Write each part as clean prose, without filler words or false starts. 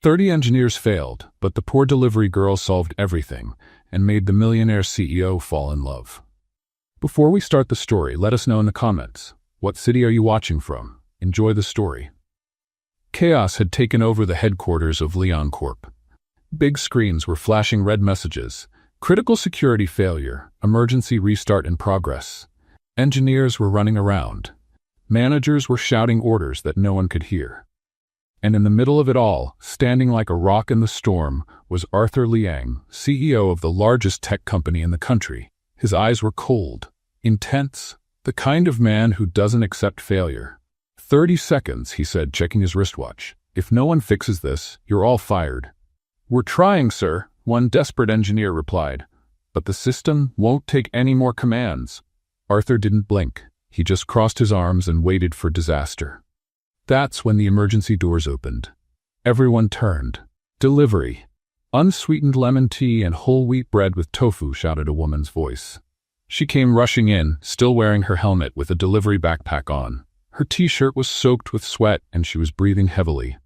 30 engineers failed, but the poor delivery girl solved everything and made the millionaire CEO fall in love. Before we start the story, let us know in the comments, what city are you watching from? Enjoy the story. Chaos had taken over the headquarters of Leon Corp. Big screens were flashing red messages. Critical security failure, emergency restart in progress. Engineers were running around. Managers were shouting orders that no one could hear. And in the middle of it all, standing like a rock in the storm, was Arthur Liang, CEO of the largest tech company in the country. His eyes were cold, intense, the kind of man who doesn't accept failure. 30 seconds, he said, checking his wristwatch. If no one fixes this, you're all fired. We're trying, sir, one desperate engineer replied. But the system won't take any more commands. Arthur didn't blink. He just crossed his arms and waited for disaster. That's when the emergency doors opened. Everyone turned. Delivery. Unsweetened lemon tea and whole wheat bread with tofu, shouted a woman's voice. She came rushing in, still wearing her helmet with a delivery backpack on. Her t-shirt was soaked with sweat and she was breathing heavily.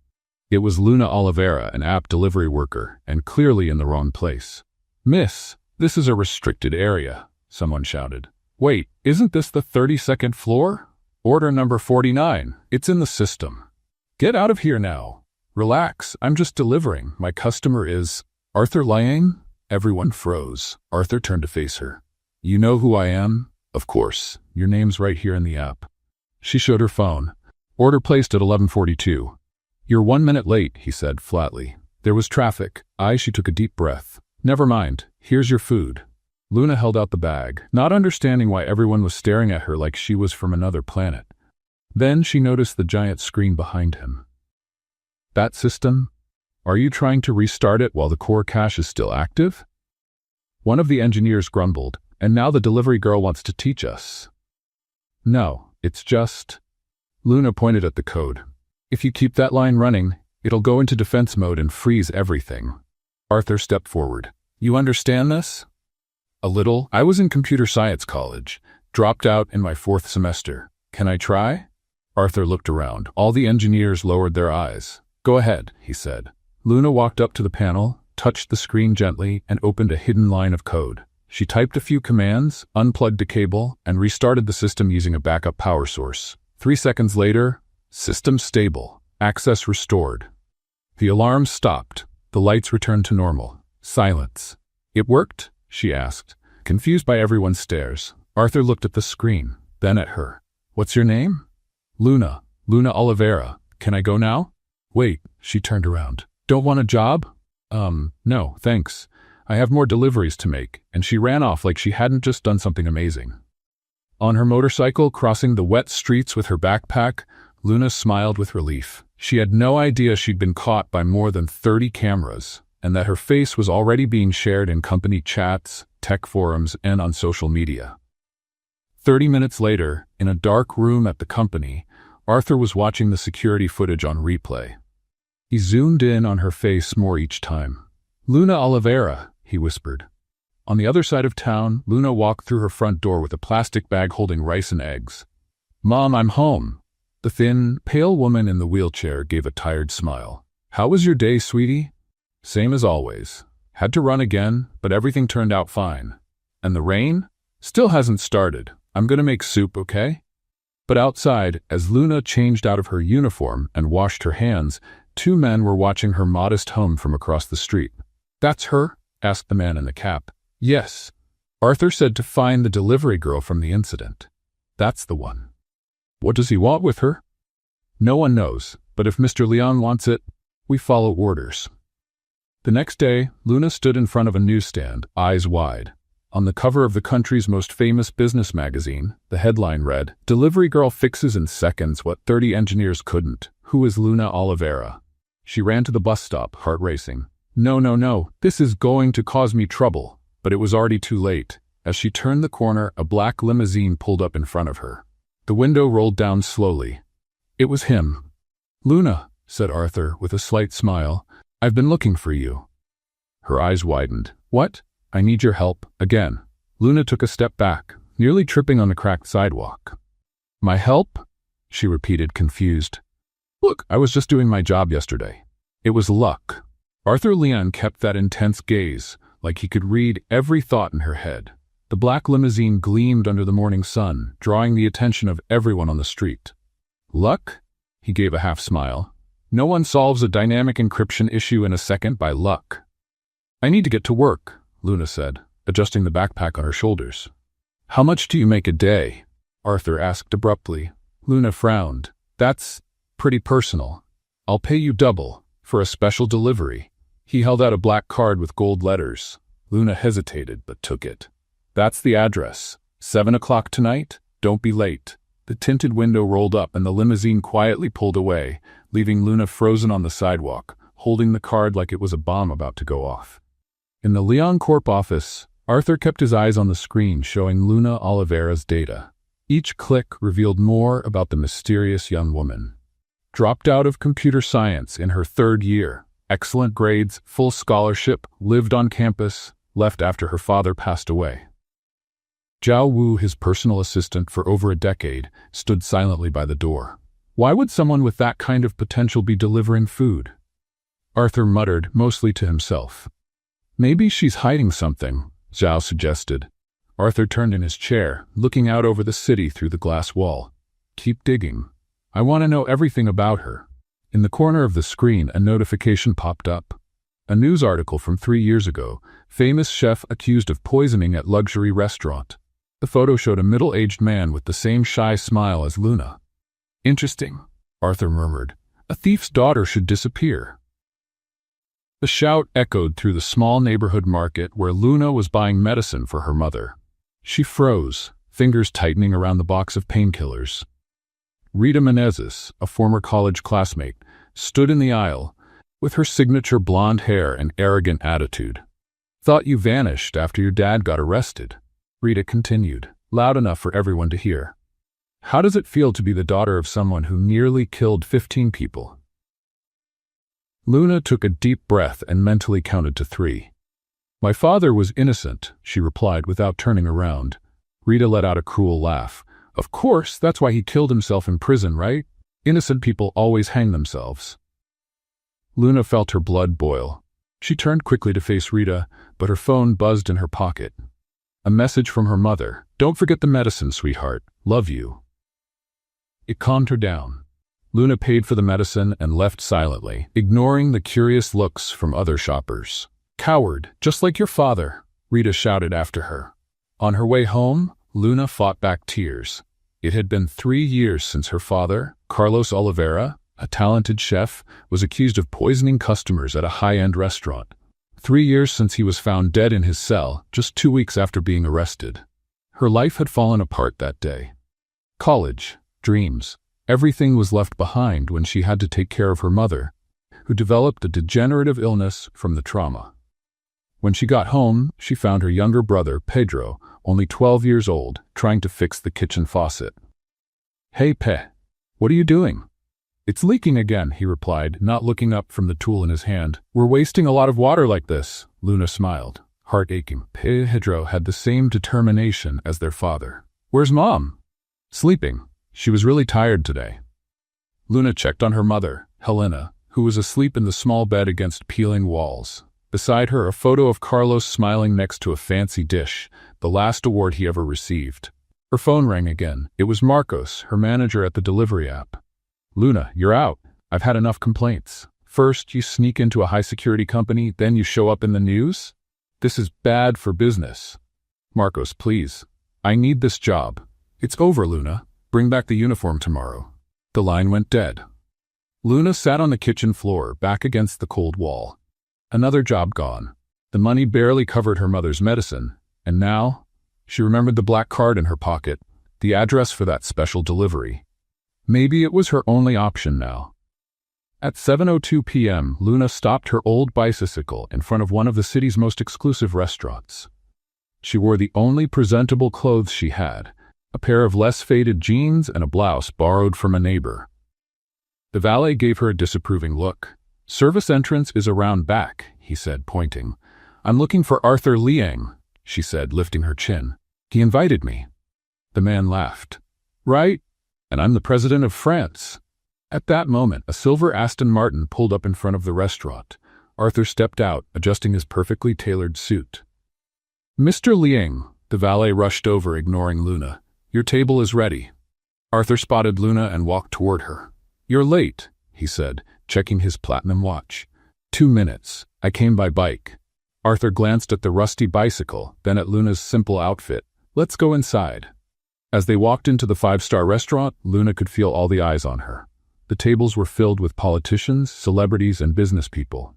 It was Luna Oliveira, an app delivery worker, and clearly in the wrong place. Miss, this is a restricted area, someone shouted. Wait, isn't this the 32nd floor? Order number 49, it's in the system. Get out of here now. Relax, I'm just delivering. My customer is… Arthur Liang? Everyone froze. Arthur turned to face her. You know who I am? Of course, your name's right here in the app. She showed her phone. Order placed at 11:42. You're 1 minute late, he said flatly. There was traffic. She took a deep breath. Never mind, here's your food. Luna held out the bag, not understanding why everyone was staring at her like she was from another planet. Then she noticed the giant screen behind him. That system? Are you trying to restart it while the core cache is still active? One of the engineers grumbled, and now the delivery girl wants to teach us. No, it's just… Luna pointed at the code. If you keep that line running, it'll go into defense mode and freeze everything. Arthur stepped forward. You understand this? A little. I was in computer science college, dropped out in my 4th semester. Can I try? Arthur looked around. All the engineers lowered their eyes. Go ahead, he said. Luna walked up to the panel, touched the screen gently, and opened a hidden line of code. She typed a few commands, unplugged a cable, and restarted the system using a backup power source. 3 seconds later, system stable. Access restored. The alarm stopped. The lights returned to normal. Silence. It worked? She asked, confused by everyone's stares. Arthur looked at the screen, then at her. What's your name? Luna. Luna Oliveira. Can I go now? Wait, she turned around. Don't want a job? No, thanks. I have more deliveries to make, and she ran off like she hadn't just done something amazing. On her motorcycle, crossing the wet streets with her backpack, Luna smiled with relief. She had no idea she'd been caught by more than 30 cameras, and that her face was already being shared in company chats, tech forums, and on social media. 30 minutes later, in a dark room at the company, Arthur was watching the security footage on replay. He zoomed in on her face more each time. Luna Oliveira, he whispered. On the other side of town, Luna walked through her front door with a plastic bag holding rice and eggs. Mom, I'm home. The thin, pale woman in the wheelchair gave a tired smile. How was your day, sweetie? Same as always. Had to run again, but everything turned out fine. And the rain? Still hasn't started. I'm gonna make soup, okay? But outside, as Luna changed out of her uniform and washed her hands, 2 men were watching her modest home from across the street. That's her? Asked the man in the cap. Yes. Arthur said to find the delivery girl from the incident. That's the one. What does he want with her? No one knows, but if Mr. Leon wants it, we follow orders. The next day, Luna stood in front of a newsstand, eyes wide. On the cover of the country's most famous business magazine, the headline read, Delivery Girl fixes in seconds what 30 engineers couldn't. Who is Luna Oliveira? She ran to the bus stop, heart racing. No, this is going to cause me trouble. But it was already too late. As she turned the corner, a black limousine pulled up in front of her. The window rolled down slowly. It was him. Luna, said Arthur with a slight smile, I've been looking for you. Her eyes widened. What? I need your help, again. Luna took a step back, nearly tripping on the cracked sidewalk. My help? She repeated, confused. Look, I was just doing my job yesterday. It was luck. Arthur Leon kept that intense gaze, like he could read every thought in her head. The black limousine gleamed under the morning sun, drawing the attention of everyone on the street. Luck? He gave a half smile. No one solves a dynamic encryption issue in a second by luck. I need to get to work, Luna said, adjusting the backpack on her shoulders. How much do you make a day? Arthur asked abruptly. Luna frowned. That's pretty personal. I'll pay you double for a special delivery. He held out a black card with gold letters. Luna hesitated, but took it. That's the address. 7 o'clock tonight? Don't be late. The tinted window rolled up and the limousine quietly pulled away, leaving Luna frozen on the sidewalk, holding the card like it was a bomb about to go off. In the Leon Corp office, Arthur kept his eyes on the screen showing Luna Oliveira's data. Each click revealed more about the mysterious young woman. Dropped out of computer science in her 3rd year. Excellent grades, full scholarship, lived on campus, left after her father passed away. Zhao Wu, his personal assistant for over a decade, stood silently by the door. Why would someone with that kind of potential be delivering food? Arthur muttered, mostly to himself. Maybe she's hiding something, Zhao suggested. Arthur turned in his chair, looking out over the city through the glass wall. Keep digging. I want to know everything about her. In the corner of the screen, a notification popped up. A news article from 3 years ago. Famous chef accused of poisoning at luxury restaurant. The photo showed a middle-aged man with the same shy smile as Luna. Interesting, Arthur murmured. A thief's daughter should disappear. The shout echoed through the small neighborhood market where Luna was buying medicine for her mother. She froze, fingers tightening around the box of painkillers. Rita Menezes, a former college classmate, stood in the aisle, with her signature blonde hair and arrogant attitude. Thought you vanished after your dad got arrested, Rita continued, loud enough for everyone to hear. How does it feel to be the daughter of someone who nearly killed 15 people? Luna took a deep breath and mentally counted to 3. My father was innocent, she replied without turning around. Rita let out a cruel laugh. Of course, that's why he killed himself in prison, right? Innocent people always hang themselves. Luna felt her blood boil. She turned quickly to face Rita, but her phone buzzed in her pocket. A message from her mother. Don't forget the medicine, sweetheart. Love you. It calmed her down. Luna paid for the medicine and left silently, ignoring the curious looks from other shoppers. Coward, just like your father, Rita shouted after her. On her way home, Luna fought back tears. It had been 3 years since her father, Carlos Oliveira, a talented chef, was accused of poisoning customers at a high-end restaurant. 3 years since he was found dead in his cell, just 2 weeks after being arrested. Her life had fallen apart that day. College, dreams, everything was left behind when she had to take care of her mother, who developed a degenerative illness from the trauma. When she got home, she found her younger brother, Pedro, only 12 years old, trying to fix the kitchen faucet. Hey, Pe, what are you doing? It's leaking again, he replied, not looking up from the tool in his hand. We're wasting a lot of water like this, Luna smiled, heart aching. Pedro had the same determination as their father. Where's Mom? Sleeping. She was really tired today. Luna checked on her mother, Helena, who was asleep in the small bed against peeling walls. Beside her, a photo of Carlos smiling next to a fancy dish, the last award he ever received. Her phone rang again. It was Marcos, her manager at the delivery app. Luna, you're out. I've had enough complaints. First, you sneak into a high-security company, then you show up in the news? This is bad for business. Marcos, please. I need this job. It's over, Luna. Bring back the uniform tomorrow. The line went dead. Luna sat on the kitchen floor, back against the cold wall. Another job gone. The money barely covered her mother's medicine, and now, she remembered the black card in her pocket, the address for that special delivery. Maybe it was her only option now. At 7:02 p.m., Luna stopped her old bicycle in front of one of the city's most exclusive restaurants. She wore the only presentable clothes she had, a pair of less faded jeans and a blouse borrowed from a neighbor. The valet gave her a disapproving look. Service entrance is around back, he said, pointing. I'm looking for Arthur Liang, she said, lifting her chin. He invited me. The man laughed. Right? And I'm the president of France. At that moment, a silver Aston Martin pulled up in front of the restaurant. Arthur stepped out, adjusting his perfectly tailored suit. "Mr. Liang," the valet rushed over, ignoring Luna. "Your table is ready." Arthur spotted Luna and walked toward her. "You're late," he said, checking his platinum watch. 2 minutes. I came by bike." Arthur glanced at the rusty bicycle, then at Luna's simple outfit. "Let's go inside." As they walked into the 5-star restaurant, Luna could feel all the eyes on her. The tables were filled with politicians, celebrities, and business people.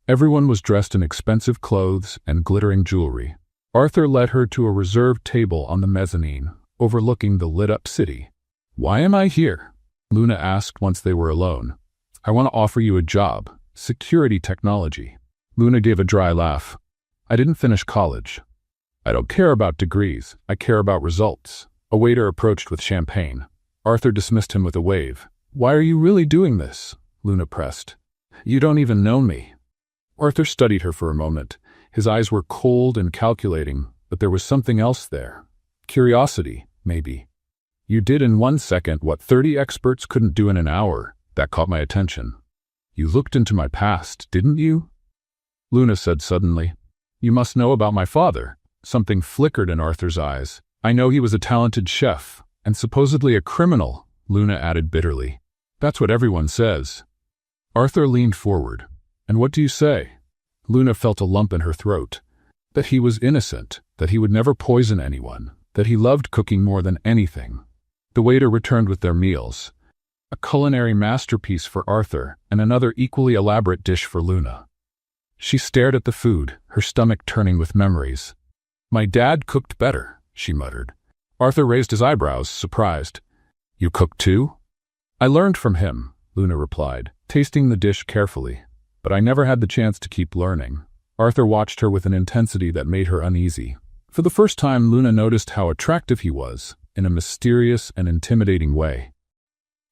Everyone was dressed in expensive clothes and glittering jewelry. Arthur led her to a reserved table on the mezzanine, overlooking the lit-up city. "Why am I here?" Luna asked once they were alone. "I want to offer you a job. Security technology." Luna gave a dry laugh. "I didn't finish college. I don't care about degrees. I care about results." A waiter approached with champagne. Arthur dismissed him with a wave. "Why are you really doing this?" Luna pressed. "You don't even know me." Arthur studied her for a moment. His eyes were cold and calculating, but there was something else there. Curiosity, maybe. "You did in 1 second what 30 experts couldn't do in an hour." That caught my attention. "You looked into my past, didn't you?" Luna said suddenly. "You must know about my father." Something flickered in Arthur's eyes. "I know he was a talented chef, and supposedly a criminal," Luna added bitterly. "That's what everyone says." Arthur leaned forward. "And what do you say?" Luna felt a lump in her throat. That he was innocent, that he would never poison anyone, that he loved cooking more than anything. The waiter returned with their meals. A culinary masterpiece for Arthur, and another equally elaborate dish for Luna. She stared at the food, her stomach turning with memories. "My dad cooked better," she muttered. Arthur raised his eyebrows, surprised. "You cook too?" "I learned from him," Luna replied, tasting the dish carefully. "But I never had the chance to keep learning." Arthur watched her with an intensity that made her uneasy. For the first time, Luna noticed how attractive he was, in a mysterious and intimidating way.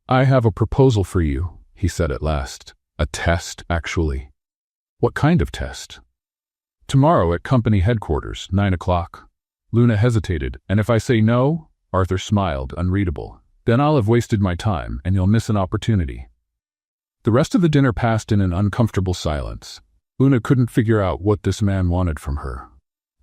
"I have a proposal for you," he said at last. "A test, actually." "What kind of test?" "Tomorrow at company headquarters, 9 o'clock. Luna hesitated. "And if I say no?" Arthur smiled, unreadable. "Then I'll have wasted my time, and you'll miss an opportunity." The rest of the dinner passed in an uncomfortable silence. Luna couldn't figure out what this man wanted from her.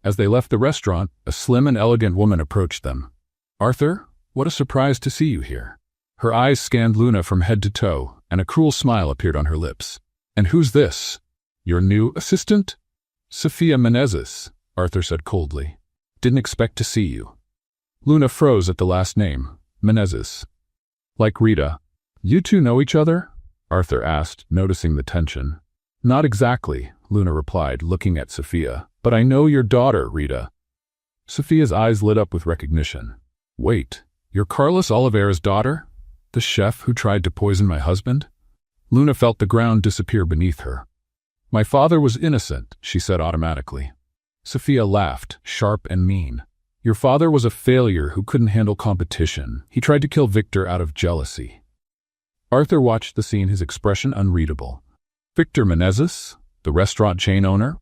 As they left the restaurant, a slim and elegant woman approached them. "Arthur, what a surprise to see you here." Her eyes scanned Luna from head to toe, and a cruel smile appeared on her lips. "And who's this? Your new assistant?" "Sophia Menezes," Arthur said coldly. "Didn't expect to see you." Luna froze at the last name, Menezes. "Like Rita." "You two know each other?" Arthur asked, noticing the tension. "Not exactly," Luna replied, looking at Sophia. "But I know your daughter, Rita." Sophia's eyes lit up with recognition. "Wait, you're Carlos Oliveira's daughter? The chef who tried to poison my husband?" Luna felt the ground disappear beneath her. "My father was innocent," she said automatically. Sophia laughed, sharp and mean. "Your father was a failure who couldn't handle competition. He tried to kill Victor out of jealousy." Arthur watched the scene, his expression unreadable. "Victor Menezes, the restaurant chain owner?"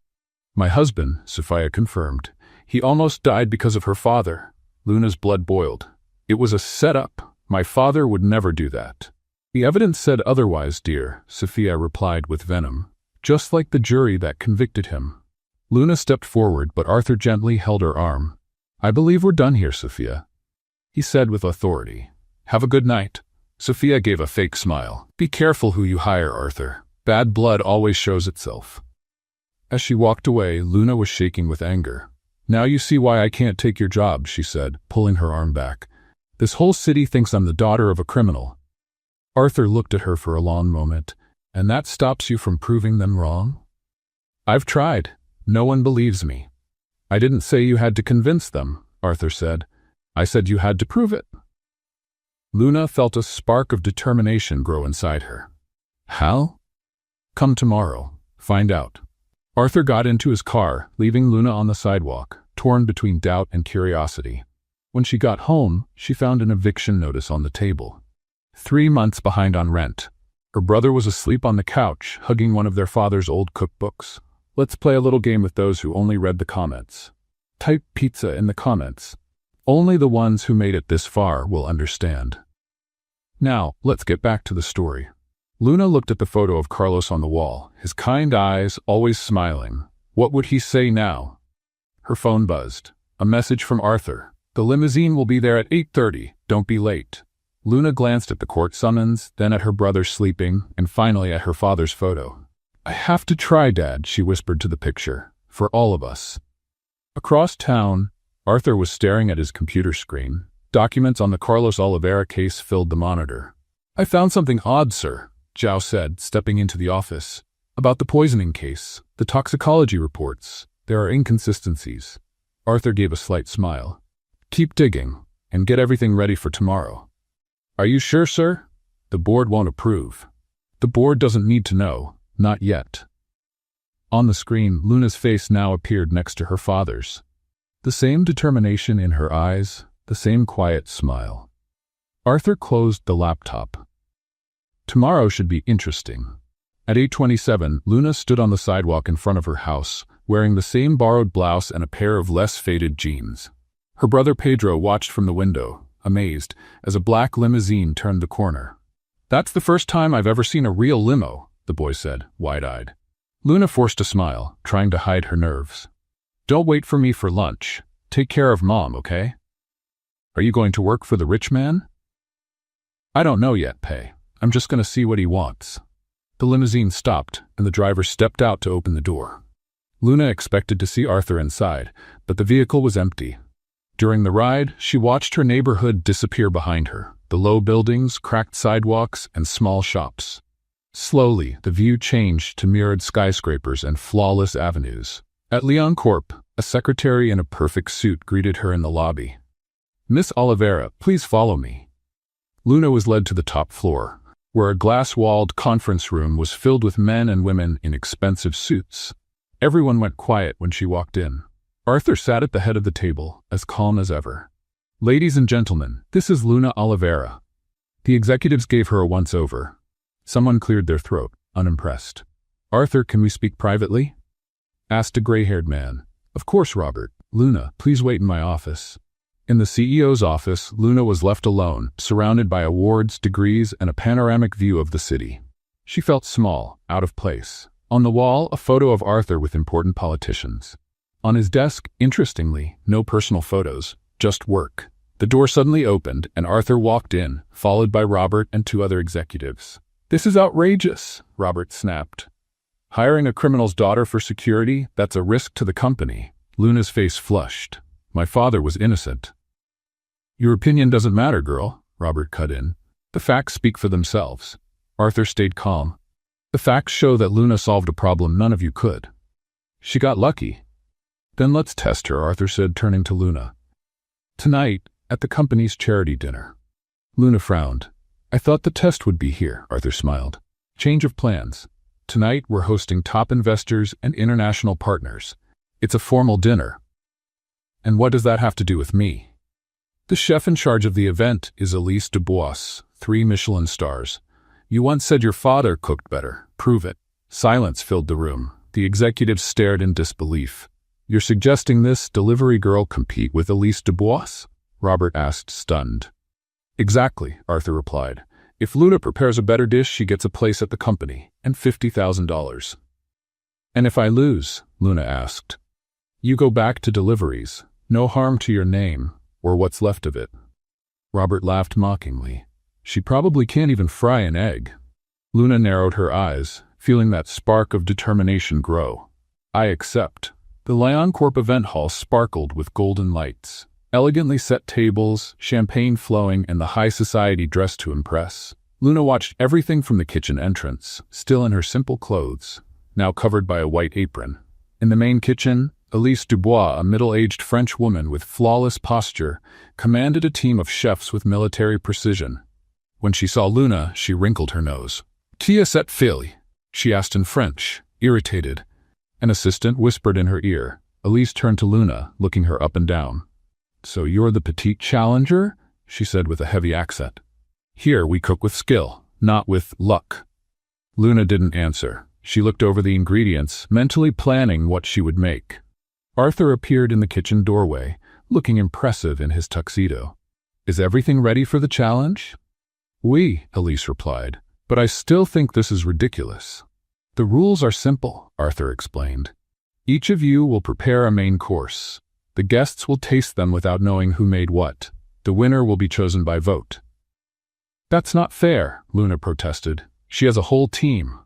"My husband," Sophia confirmed. "He almost died because of her father." Luna's blood boiled. "It was a setup. My father would never do that." "The evidence said otherwise, dear," Sophia replied with venom. "Just like the jury that convicted him." Luna stepped forward, but Arthur gently held her arm. "I believe we're done here, Sophia," he said with authority. "Have a good night." Sophia gave a fake smile. "Be careful who you hire, Arthur. Bad blood always shows itself." As she walked away, Luna was shaking with anger. "Now you see why I can't take your job," she said, pulling her arm back. "This whole city thinks I'm the daughter of a criminal." Arthur looked at her for a long moment. "And that stops you from proving them wrong?" "I've tried. No one believes me." "I didn't say you had to convince them," Arthur said. "I said you had to prove it." Luna felt a spark of determination grow inside her. "How?" "Come tomorrow. Find out." Arthur got into his car, leaving Luna on the sidewalk, torn between doubt and curiosity. When she got home, she found an eviction notice on the table. 3 months behind on rent. Her brother was asleep on the couch, hugging one of their father's old cookbooks. Let's play a little game with those who only read the comments. Type pizza in the comments. Only the ones who made it this far will understand. Now, let's get back to the story. Luna looked at the photo of Carlos on the wall, his kind eyes always smiling. What would he say now? Her phone buzzed. A message from Arthur. The limousine will be there at 8:30. Don't be late. Luna glanced at the court summons, then at her brother sleeping, and finally at her father's photo. I have to try, Dad, she whispered to the picture. For all of us. Across town, Arthur was staring at his computer screen. Documents on the Carlos Oliveira case filled the monitor. I found something odd, sir, Zhao said, stepping into the office. About the poisoning case, the toxicology reports. There are inconsistencies. Arthur gave a slight smile. Keep digging, and get everything ready for tomorrow. Are you sure, sir? The board won't approve. The board doesn't need to know, not yet. On the screen, Luna's face now appeared next to her father's. The same determination in her eyes, the same quiet smile. Arthur closed the laptop. Tomorrow should be interesting. At 8:27, Luna stood on the sidewalk in front of her house, wearing the same borrowed blouse and a pair of less faded jeans. Her brother Pedro watched from the window, amazed, as a black limousine turned the corner. That's the first time I've ever seen a real limo, the boy said, wide-eyed. Luna forced a smile, trying to hide her nerves. Don't wait for me for lunch. Take care of Mom, okay? Are you going to work for the rich man? I don't know yet, Pei. I'm just going to see what he wants. The limousine stopped, and the driver stepped out to open the door. Luna expected to see Arthur inside, but the vehicle was empty. During the ride, she watched her neighborhood disappear behind her, the low buildings, cracked sidewalks, and small shops. Slowly, the view changed to mirrored skyscrapers and flawless avenues. At Leon Corp, a secretary in a perfect suit greeted her in the lobby. Miss Oliveira, please follow me. Luna was led to the top floor, where a glass-walled conference room was filled with men and women in expensive suits. Everyone went quiet when she walked in. Arthur sat at the head of the table, as calm as ever. Ladies and gentlemen, this is Luna Oliveira. The executives gave her a once-over. Someone cleared their throat, unimpressed. Arthur, can we speak privately? Asked a gray-haired man. Of course, Robert. Luna, please wait in my office. In the CEO's office, Luna was left alone, surrounded by awards, degrees, and a panoramic view of the city. She felt small, out of place. On the wall, a photo of Arthur with important politicians. On his desk, interestingly, no personal photos, just work. The door suddenly opened, and Arthur walked in, followed by Robert and two other executives. This is outrageous, Robert snapped. Hiring a criminal's daughter for security, that's a risk to the company. Luna's face flushed. My father was innocent. Your opinion doesn't matter, girl, Robert cut in. The facts speak for themselves. Arthur stayed calm. The facts show that Luna solved a problem none of you could. She got lucky. Then let's test her, Arthur said, turning to Luna. Tonight, at the company's charity dinner. Luna frowned. I thought the test would be here, Arthur smiled. Change of plans. Tonight, we're hosting top investors and international partners. It's a formal dinner. And what does that have to do with me? The chef in charge of the event is Elise Dubois, 3 Michelin stars. You once said your father cooked better. Prove it. Silence filled the room. The executives stared in disbelief. You're suggesting this delivery girl compete with Elise Dubois? Robert asked, stunned. Exactly, Arthur replied. If Luna prepares a better dish, she gets a place at the company, and $50,000. And if I lose? Luna asked. You go back to deliveries. No harm to your name, or what's left of it. Robert laughed mockingly. She probably can't even fry an egg. Luna narrowed her eyes, feeling that spark of determination grow. I accept. The Leon Corp event hall sparkled with golden lights. Elegantly set tables, champagne flowing, and the high society dressed to impress. Luna watched everything from the kitchen entrance, still in her simple clothes, now covered by a white apron. In the main kitchen, Elise Dubois, a middle-aged French woman with flawless posture, commanded a team of chefs with military precision. When she saw Luna, she wrinkled her nose. Qui est cette fille? She asked in French, irritated. An assistant whispered in her ear. Elise turned to Luna, looking her up and down. So you're the petite challenger? She said with a heavy accent. Here we cook with skill, not with luck. Luna didn't answer. She looked over the ingredients, mentally planning what she would make. Arthur appeared in the kitchen doorway, looking impressive in his tuxedo. Is everything ready for the challenge? Oui, Elise replied, but I still think this is ridiculous. The rules are simple, Arthur explained. Each of you will prepare a main course. The guests will taste them without knowing who made what. The winner will be chosen by vote. That's not fair, Luna protested. She has a whole team.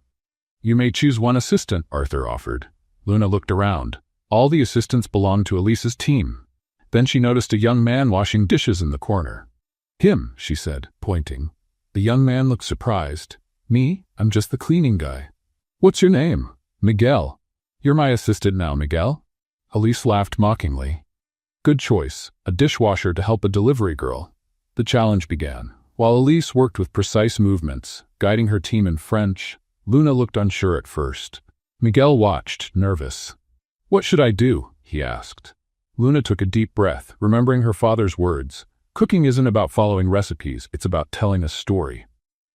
You may choose one assistant, Arthur offered. Luna looked around. All the assistants belonged to Elise's team. Then she noticed a young man washing dishes in the corner. Him, she said, pointing. The young man looked surprised. Me? I'm just the cleaning guy. What's your name? Miguel. You're my assistant now, Miguel. Elise laughed mockingly. Good choice, a dishwasher to help a delivery girl. The challenge began. While Elise worked with precise movements, guiding her team in French, Luna looked unsure at first. Miguel watched, nervous. What should I do? He asked. Luna took a deep breath, remembering her father's words. Cooking isn't about following recipes, it's about telling a story.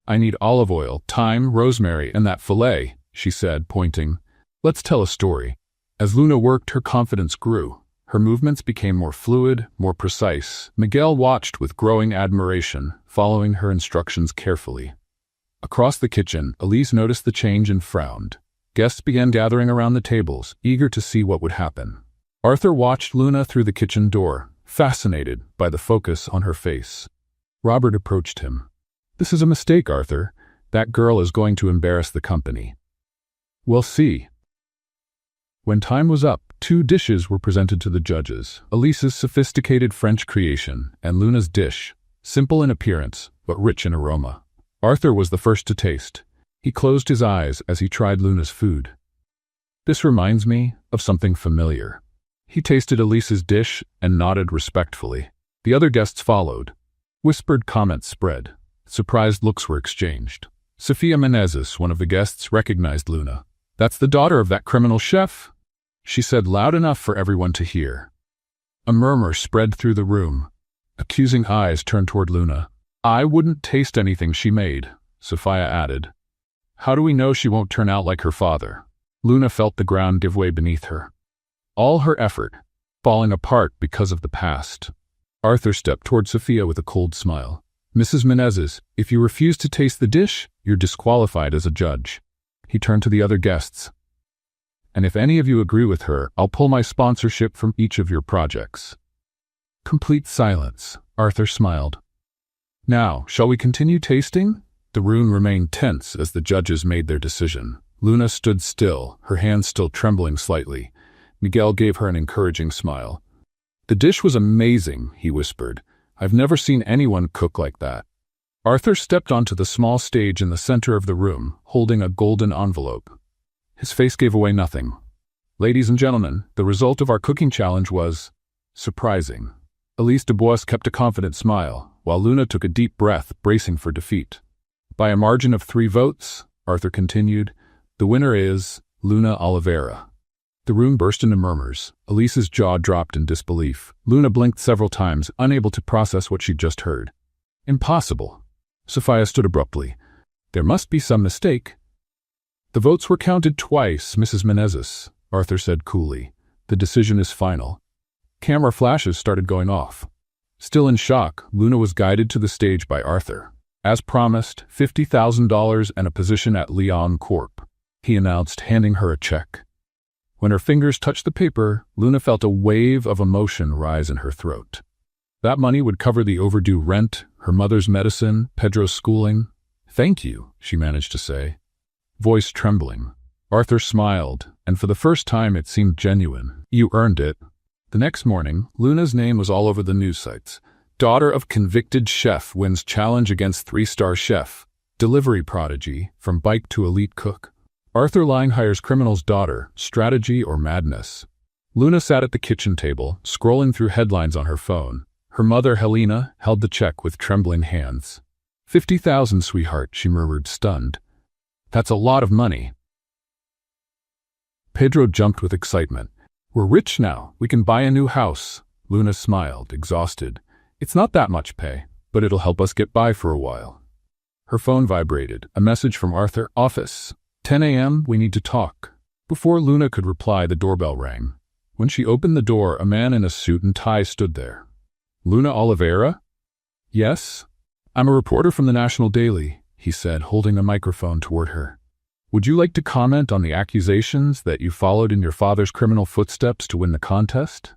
I need olive oil, thyme, rosemary, and that filet, she said, pointing. Let's tell a story. As Luna worked, her confidence grew. Her movements became more fluid, more precise. Miguel watched with growing admiration, following her instructions carefully. Across the kitchen, Elise noticed the change and frowned. Guests began gathering around the tables, eager to see what would happen. Arthur watched Luna through the kitchen door, fascinated by the focus on her face. Robert approached him. This is a mistake, Arthur. That girl is going to embarrass the company. We'll see. When time was up, 2 dishes were presented to the judges. Elise's sophisticated French creation and Luna's dish, simple in appearance, but rich in aroma. Arthur was the first to taste. He closed his eyes as he tried Luna's food. This reminds me of something familiar. He tasted Elise's dish and nodded respectfully. The other guests followed. Whispered comments spread. Surprised looks were exchanged. Sofia Menezes, one of the guests, recognized Luna. That's the daughter of that criminal chef, she said loud enough for everyone to hear. A murmur spread through the room. Accusing eyes turned toward Luna. I wouldn't taste anything she made, Sofia added. How do we know she won't turn out like her father? Luna felt the ground give way beneath her. All her effort, falling apart because of the past. Arthur stepped toward Sofia with a cold smile. Mrs. Menezes, if you refuse to taste the dish, you're disqualified as a judge. He turned to the other guests. And if any of you agree with her, I'll pull my sponsorship from each of your projects. Complete silence. Arthur smiled. Now, shall we continue tasting? The room remained tense as the judges made their decision. Luna stood still, her hands still trembling slightly. Miguel gave her an encouraging smile. The dish was amazing, he whispered. I've never seen anyone cook like that. Arthur stepped onto the small stage in the center of the room, holding a golden envelope. His face gave away nothing. Ladies and gentlemen, the result of our cooking challenge was surprising. Elise Dubois kept a confident smile, while Luna took a deep breath, bracing for defeat. By a margin of 3 votes, Arthur continued, the winner is Luna Oliveira. The room burst into murmurs. Elise's jaw dropped in disbelief. Luna blinked several times, unable to process what she'd just heard. Impossible. Sofia stood abruptly. There must be some mistake. The votes were counted twice, Mrs. Menezes, Arthur said coolly. The decision is final. Camera flashes started going off. Still in shock, Luna was guided to the stage by Arthur. As promised, $50,000 and a position at Leon Corp, he announced, handing her a check. When her fingers touched the paper, Luna felt a wave of emotion rise in her throat. That money would cover the overdue rent, her mother's medicine, Pedro's schooling. Thank you, she managed to say. Voice trembling. Arthur smiled, and for the first time it seemed genuine. You earned it. The next morning, Luna's name was all over the news sites. Daughter of convicted chef wins challenge against 3-star chef. Delivery prodigy, from bike to elite cook. Arthur Lang hires criminal's daughter, strategy or madness. Luna sat at the kitchen table, scrolling through headlines on her phone. Her mother, Helena, held the check with trembling hands. 50,000, sweetheart, she murmured, stunned. That's a lot of money. Pedro jumped with excitement. We're rich now. We can buy a new house. Luna smiled, exhausted. It's not that much pay, but it'll help us get by for a while. Her phone vibrated. A message from Arthur. Office. 10 a.m. We need to talk. Before Luna could reply, the doorbell rang. When she opened the door, a man in a suit and tie stood there. Luna Oliveira? Yes? I'm a reporter from the National Daily, he said, holding a microphone toward her. Would you like to comment on the accusations that you followed in your father's criminal footsteps to win the contest?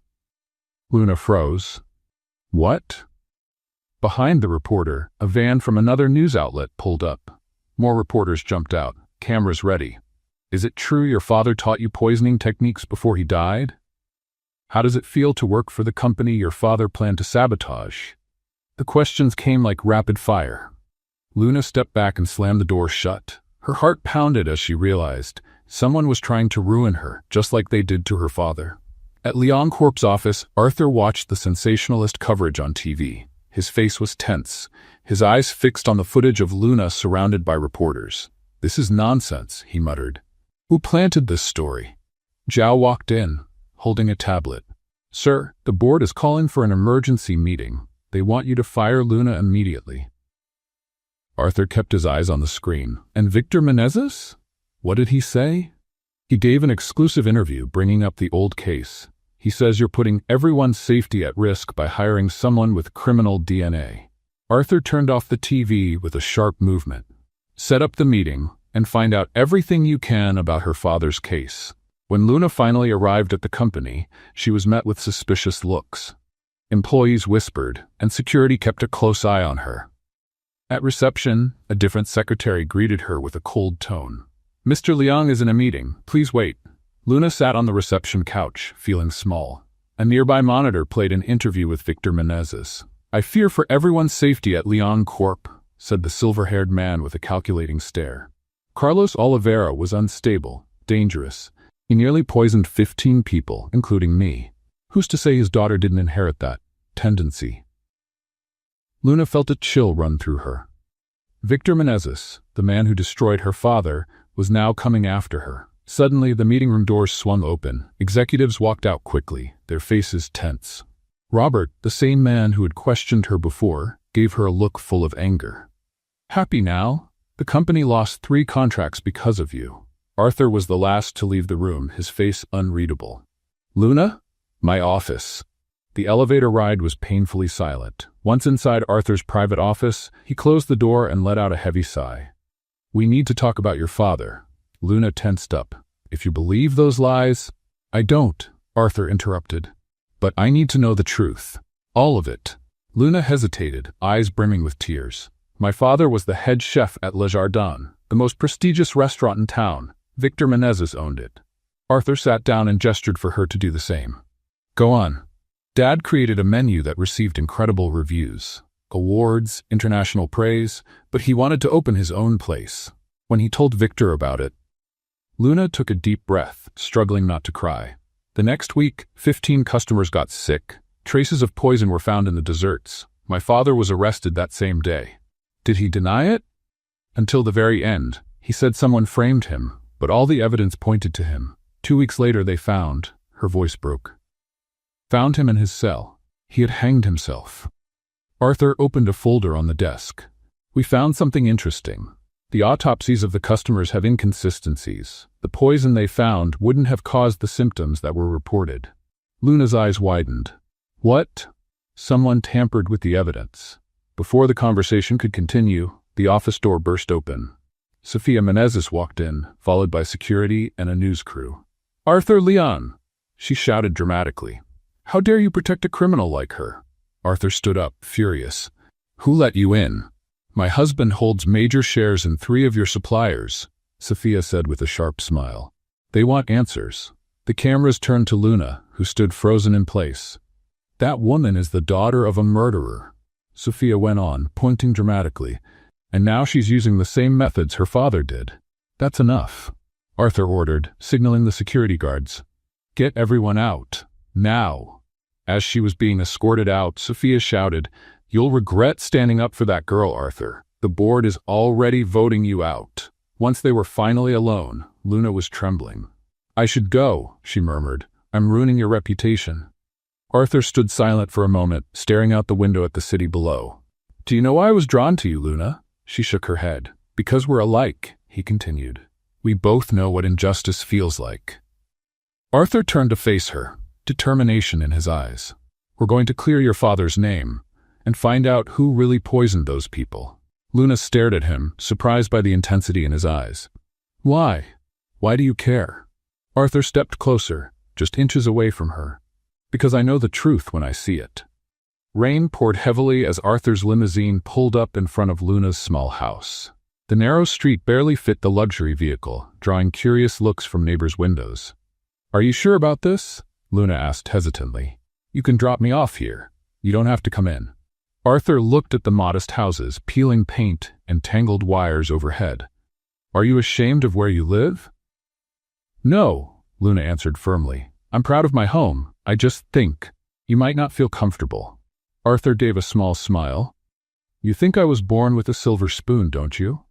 Luna froze. What? Behind the reporter, a van from another news outlet pulled up. More reporters jumped out, cameras ready. Is it true your father taught you poisoning techniques before he died? How does it feel to work for the company your father planned to sabotage? The questions came like rapid fire. Luna stepped back and slammed the door shut. Her heart pounded as she realized someone was trying to ruin her, just like they did to her father. At Leon Corp's office, Arthur watched the sensationalist coverage on TV. His face was tense, his eyes fixed on the footage of Luna surrounded by reporters. This is nonsense, he muttered. Who planted this story? Zhao walked in, holding a tablet. Sir, the board is calling for an emergency meeting. They want you to fire Luna immediately. Arthur kept his eyes on the screen. And Victor Menezes? What did he say? He gave an exclusive interview bringing up the old case. He says you're putting everyone's safety at risk by hiring someone with criminal DNA. Arthur turned off the TV with a sharp movement. Set up the meeting and find out everything you can about her father's case. When Luna finally arrived at the company, she was met with suspicious looks. Employees whispered, and security kept a close eye on her. At reception, a different secretary greeted her with a cold tone. Mr. Liang is in a meeting. Please wait. Luna sat on the reception couch, feeling small. A nearby monitor played an interview with Victor Menezes. I fear for everyone's safety at Leon Corp, said the silver-haired man with a calculating stare. Carlos Oliveira was unstable, dangerous. He nearly poisoned 15 people, including me. Who's to say his daughter didn't inherit that tendency? Luna felt a chill run through her. Victor Menezes, the man who destroyed her father, was now coming after her. Suddenly, the meeting room doors swung open. Executives walked out quickly, their faces tense. Robert, the same man who had questioned her before, gave her a look full of anger. Happy now? The company lost 3 contracts because of you. Arthur was the last to leave the room, his face unreadable. Luna? My office. The elevator ride was painfully silent. Once inside Arthur's private office, he closed the door and let out a heavy sigh. We need to talk about your father. Luna tensed up. If you believe those lies— I don't, Arthur interrupted. But I need to know the truth. All of it. Luna hesitated, eyes brimming with tears. My father was the head chef at Le Jardin, the most prestigious restaurant in town. Victor Menezes owned it. Arthur sat down and gestured for her to do the same. Go on. Dad created a menu that received incredible reviews, awards, international praise, but he wanted to open his own place. When he told Victor about it, Luna took a deep breath, struggling not to cry. The next week, 15 customers got sick. Traces of poison were found in the desserts. My father was arrested that same day. Did he deny it? Until the very end. He said someone framed him, but all the evidence pointed to him. 2 weeks later they found— her voice broke. Found him in his cell. He had hanged himself. Arthur opened a folder on the desk. We found something interesting. The autopsies of the customers have inconsistencies. The poison they found wouldn't have caused the symptoms that were reported. Luna's eyes widened. What? Someone tampered with the evidence. Before the conversation could continue, the office door burst open. Sophia Menezes walked in, followed by security and a news crew. Arthur Leon! She shouted dramatically. How dare you protect a criminal like her? Arthur stood up, furious. Who let you in? My husband holds major shares in 3 of your suppliers, Sophia said with a sharp smile. They want answers. The cameras turned to Luna, who stood frozen in place. That woman is the daughter of a murderer, Sophia went on, pointing dramatically. And now she's using the same methods her father did. That's enough, Arthur ordered, signaling the security guards. Get everyone out, now. As she was being escorted out, Sophia shouted, You'll regret standing up for that girl, Arthur. The board is already voting you out. Once they were finally alone, Luna was trembling. I should go, she murmured. I'm ruining your reputation. Arthur stood silent for a moment, staring out the window at the city below. Do you know why I was drawn to you, Luna? She shook her head. Because we're alike, he continued. We both know what injustice feels like. Arthur turned to face her, determination in his eyes. We're going to clear your father's name. and find out who really poisoned those people. Luna stared at him, surprised by the intensity in his eyes. Why? Why do you care? Arthur stepped closer, just inches away from her. Because I know the truth when I see it. Rain poured heavily as Arthur's limousine pulled up in front of Luna's small house. The narrow street barely fit the luxury vehicle, drawing curious looks from neighbors' windows. Are you sure about this? Luna asked hesitantly. You can drop me off here. You don't have to come in. Arthur looked at the modest houses, peeling paint and tangled wires overhead. Are you ashamed of where you live? No, Luna answered firmly. I'm proud of my home. I just think you might not feel comfortable. Arthur gave a small smile. You think I was born with a silver spoon, don't you?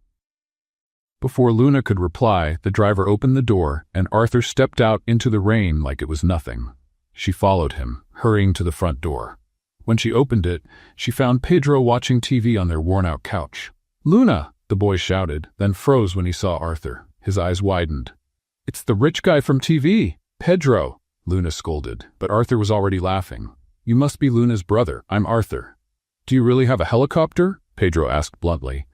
Before Luna could reply, the driver opened the door, and Arthur stepped out into the rain like it was nothing. She followed him, hurrying to the front door. When she opened it, she found Pedro watching TV on their worn-out couch. Luna, the boy shouted, then froze when he saw Arthur. His eyes widened. It's the rich guy from TV, Pedro, Luna scolded, but Arthur was already laughing. You must be Luna's brother. I'm Arthur. Do you really have a helicopter? Pedro asked bluntly.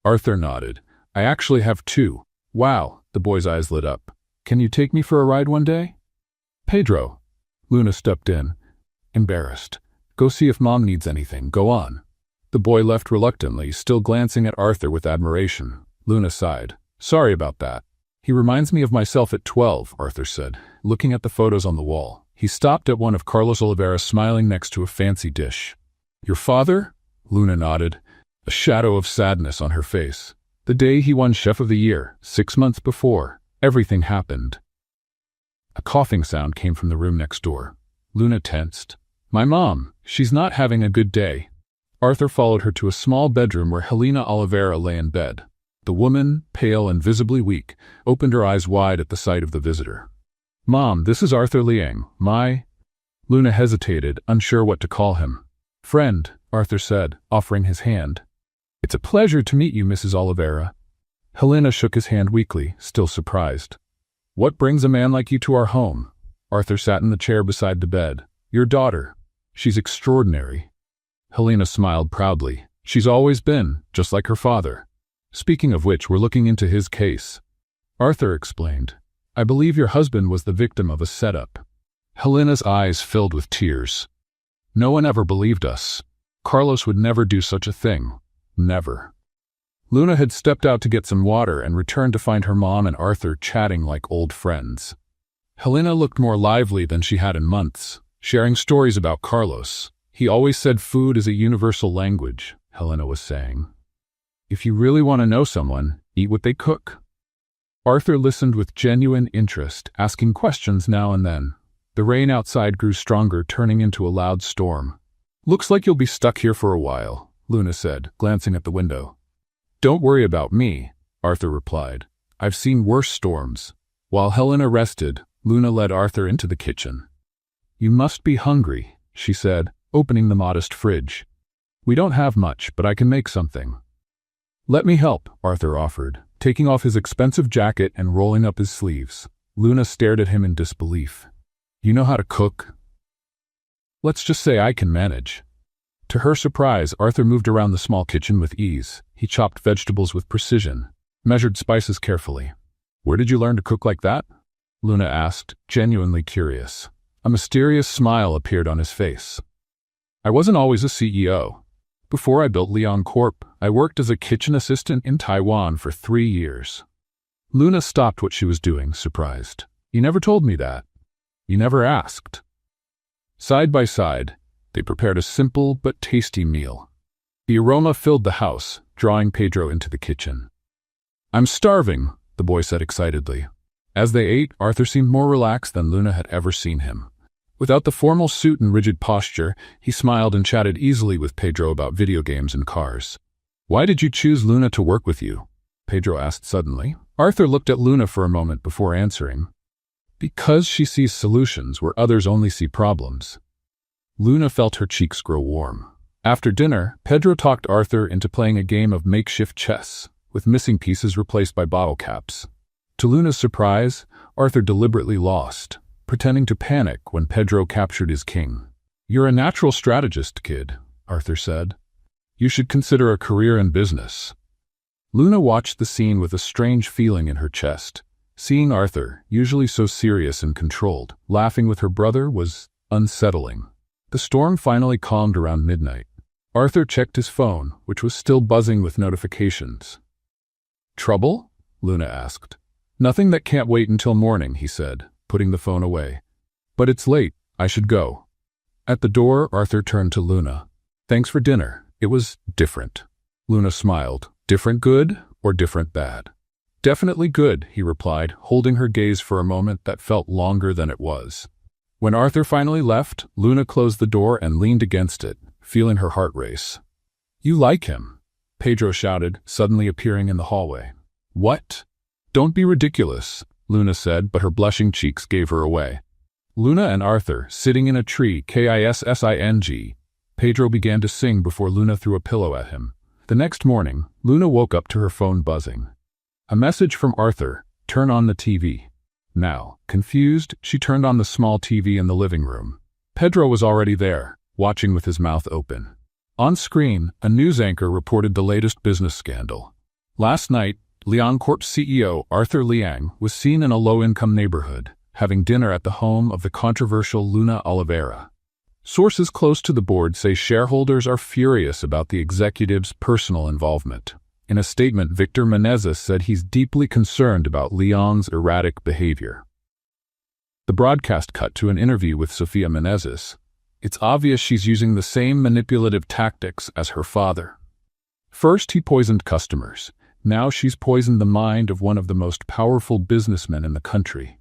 Arthur nodded. I actually have two. Wow, the boy's eyes lit up. Can you take me for a ride one day? Pedro. Luna stepped in, embarrassed. Go see if Mom needs anything. Go on. The boy left reluctantly, still glancing at Arthur with admiration. Luna sighed. Sorry about that. He reminds me of myself at 12, Arthur said, looking at the photos on the wall. He stopped at one of Carlos Oliveira smiling next to a fancy dish. Your father? Luna nodded, a shadow of sadness on her face. The day he won Chef of the Year, 6 months before, everything happened. A coughing sound came from the room next door. Luna tensed. My mom, she's not having a good day. Arthur followed her to a small bedroom where Helena Oliveira lay in bed. The woman, pale and visibly weak, opened her eyes wide at the sight of the visitor. Mom, this is Arthur Liang, my... Luna hesitated, unsure what to call him. Friend, Arthur said, offering his hand. It's a pleasure to meet you, Mrs. Oliveira. Helena shook his hand weakly, still surprised. What brings a man like you to our home? Arthur sat in the chair beside the bed. Your daughter. She's extraordinary. Helena smiled proudly. She's always been, just like her father. Speaking of which, we're looking into his case. Arthur explained. I believe your husband was the victim of a setup. Helena's eyes filled with tears. No one ever believed us. Carlos would never do such a thing. Never. Luna had stepped out to get some water and returned to find her mom and Arthur chatting like old friends. Helena looked more lively than she had in months, sharing stories about Carlos. He always said food is a universal language, Helena was saying. If you really want to know someone, eat what they cook. Arthur listened with genuine interest, asking questions now and then. The rain outside grew stronger, turning into a loud storm. Looks like you'll be stuck here for a while, Luna said, glancing at the window. Don't worry about me, Arthur replied. I've seen worse storms. While Helena rested, Luna led Arthur into the kitchen. You must be hungry, she said, opening the modest fridge. We don't have much, but I can make something. Let me help, Arthur offered, taking off his expensive jacket and rolling up his sleeves. Luna stared at him in disbelief. You know how to cook? Let's just say I can manage. To her surprise, Arthur moved around the small kitchen with ease. He chopped vegetables with precision, measured spices carefully. Where did you learn to cook like that? Luna asked, genuinely curious. A mysterious smile appeared on his face. I wasn't always a CEO. Before I built Leon Corp, I worked as a kitchen assistant in Taiwan for 3 years. Luna stopped what she was doing, surprised. You never told me that. You never asked. Side by side, they prepared a simple but tasty meal. The aroma filled the house, drawing Pedro into the kitchen. I'm starving, the boy said excitedly. As they ate, Arthur seemed more relaxed than Luna had ever seen him. Without the formal suit and rigid posture, he smiled and chatted easily with Pedro about video games and cars. Why did you choose Luna to work with you? Pedro asked suddenly. Arthur looked at Luna for a moment before answering. Because she sees solutions where others only see problems. Luna felt her cheeks grow warm. After dinner, Pedro talked Arthur into playing a game of makeshift chess, with missing pieces replaced by bottle caps. To Luna's surprise, Arthur deliberately lost, pretending to panic when Pedro captured his king. You're a natural strategist, kid. Arthur said. You should consider a career in business. Luna watched the scene with a strange feeling in her chest. Seeing Arthur, usually so serious and controlled, laughing with her brother was unsettling. The storm finally calmed around midnight. Arthur checked his phone, which was still buzzing with notifications. Trouble? Luna asked. Nothing that can't wait until morning, he said, putting the phone away. But it's late. I should go. At the door, Arthur turned to Luna. Thanks for dinner. It was different. Luna smiled. Different good or different bad? Definitely good, he replied, holding her gaze for a moment that felt longer than it was. When Arthur finally left, Luna closed the door and leaned against it, feeling her heart race. You like him? Pedro shouted, suddenly appearing in the hallway. What? Don't be ridiculous, Luna said, but her blushing cheeks gave her away. Luna and Arthur, sitting in a tree, kissing. Pedro began to sing before Luna threw a pillow at him. The next morning, Luna woke up to her phone buzzing. A message from Arthur, turn on the TV. Now, confused, she turned on the small TV in the living room. Pedro was already there, watching with his mouth open. On screen, a news anchor reported the latest business scandal. Last night, Liang Corp's CEO, Arthur Liang, was seen in a low-income neighborhood, having dinner at the home of the controversial Luna Oliveira. Sources close to the board say shareholders are furious about the executive's personal involvement. In a statement, Victor Menezes said he's deeply concerned about Liang's erratic behavior. The broadcast cut to an interview with Sofia Menezes. It's obvious she's using the same manipulative tactics as her father. First, he poisoned customers. Now she's poisoned the mind of one of the most powerful businessmen in the country.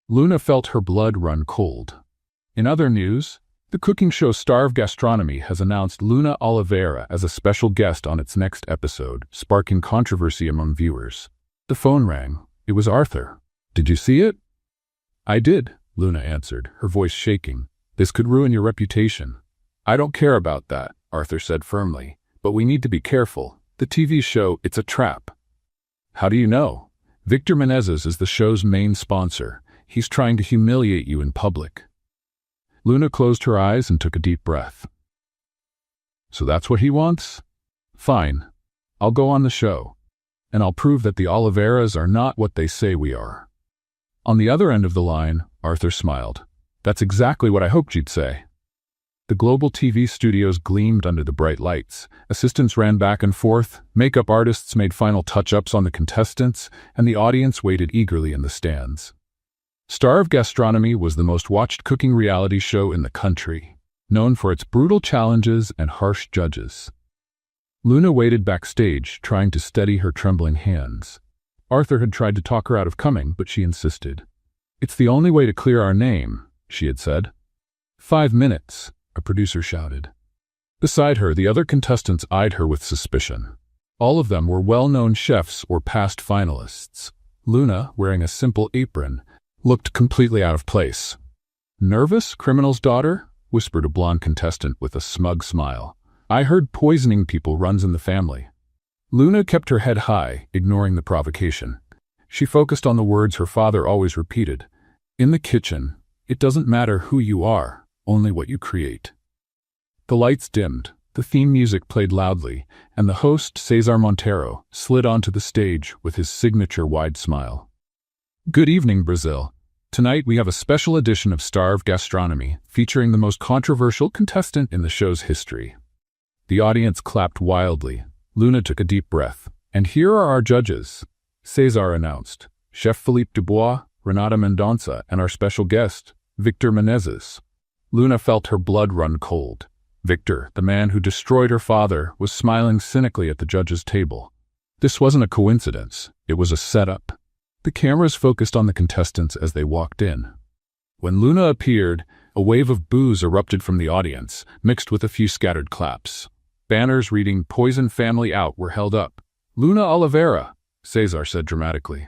Luna felt her blood run cold. In other news, the cooking show Star of Gastronomy has announced Luna Oliveira as a special guest on its next episode, sparking controversy among viewers. The phone rang. It was Arthur. Did you see it? I did, Luna answered, her voice shaking. This could ruin your reputation. I don't care about that, Arthur said firmly, but we need to be careful. The TV show, it's a trap. How do you know? Victor Menezes is the show's main sponsor. He's trying to humiliate you in public. Luna closed her eyes and took a deep breath. So that's what he wants? Fine. I'll go on the show. And I'll prove that the Oliveiras are not what they say we are. On the other end of the line, Arthur smiled. That's exactly what I hoped you'd say. The global TV studios gleamed under the bright lights. Assistants ran back and forth, makeup artists made final touch-ups on the contestants, and the audience waited eagerly in the stands. Star of Gastronomy was the most watched cooking reality show in the country, known for its brutal challenges and harsh judges. Luna waited backstage, trying to steady her trembling hands. Arthur had tried to talk her out of coming, but she insisted. It's the only way to clear our name, she had said. 5 minutes, a producer shouted. Beside her, the other contestants eyed her with suspicion. All of them were well-known chefs or past finalists. Luna, wearing a simple apron, looked completely out of place. Nervous, criminal's daughter? Whispered a blonde contestant with a smug smile. I heard poisoning people runs in the family. Luna kept her head high, ignoring the provocation. She focused on the words her father always repeated. In the kitchen, it doesn't matter who you are, only what you create. The lights dimmed, the theme music played loudly, and the host, Cesar Montero, slid onto the stage with his signature wide smile. Good evening, Brazil. Tonight we have a special edition of Star of Gastronomy, featuring the most controversial contestant in the show's history. The audience clapped wildly. Luna took a deep breath. And here are our judges, Cesar announced. Chef Philippe Dubois, Renata Mendonça, and our special guest, Victor Menezes. Luna felt her blood run cold. Victor, the man who destroyed her father, was smiling cynically at the judges' table. This wasn't a coincidence. It was a setup. The cameras focused on the contestants as they walked in. When Luna appeared, a wave of boos erupted from the audience, mixed with a few scattered claps. Banners reading "Poison Family Out" were held up. Luna Oliveira, Cesar said dramatically.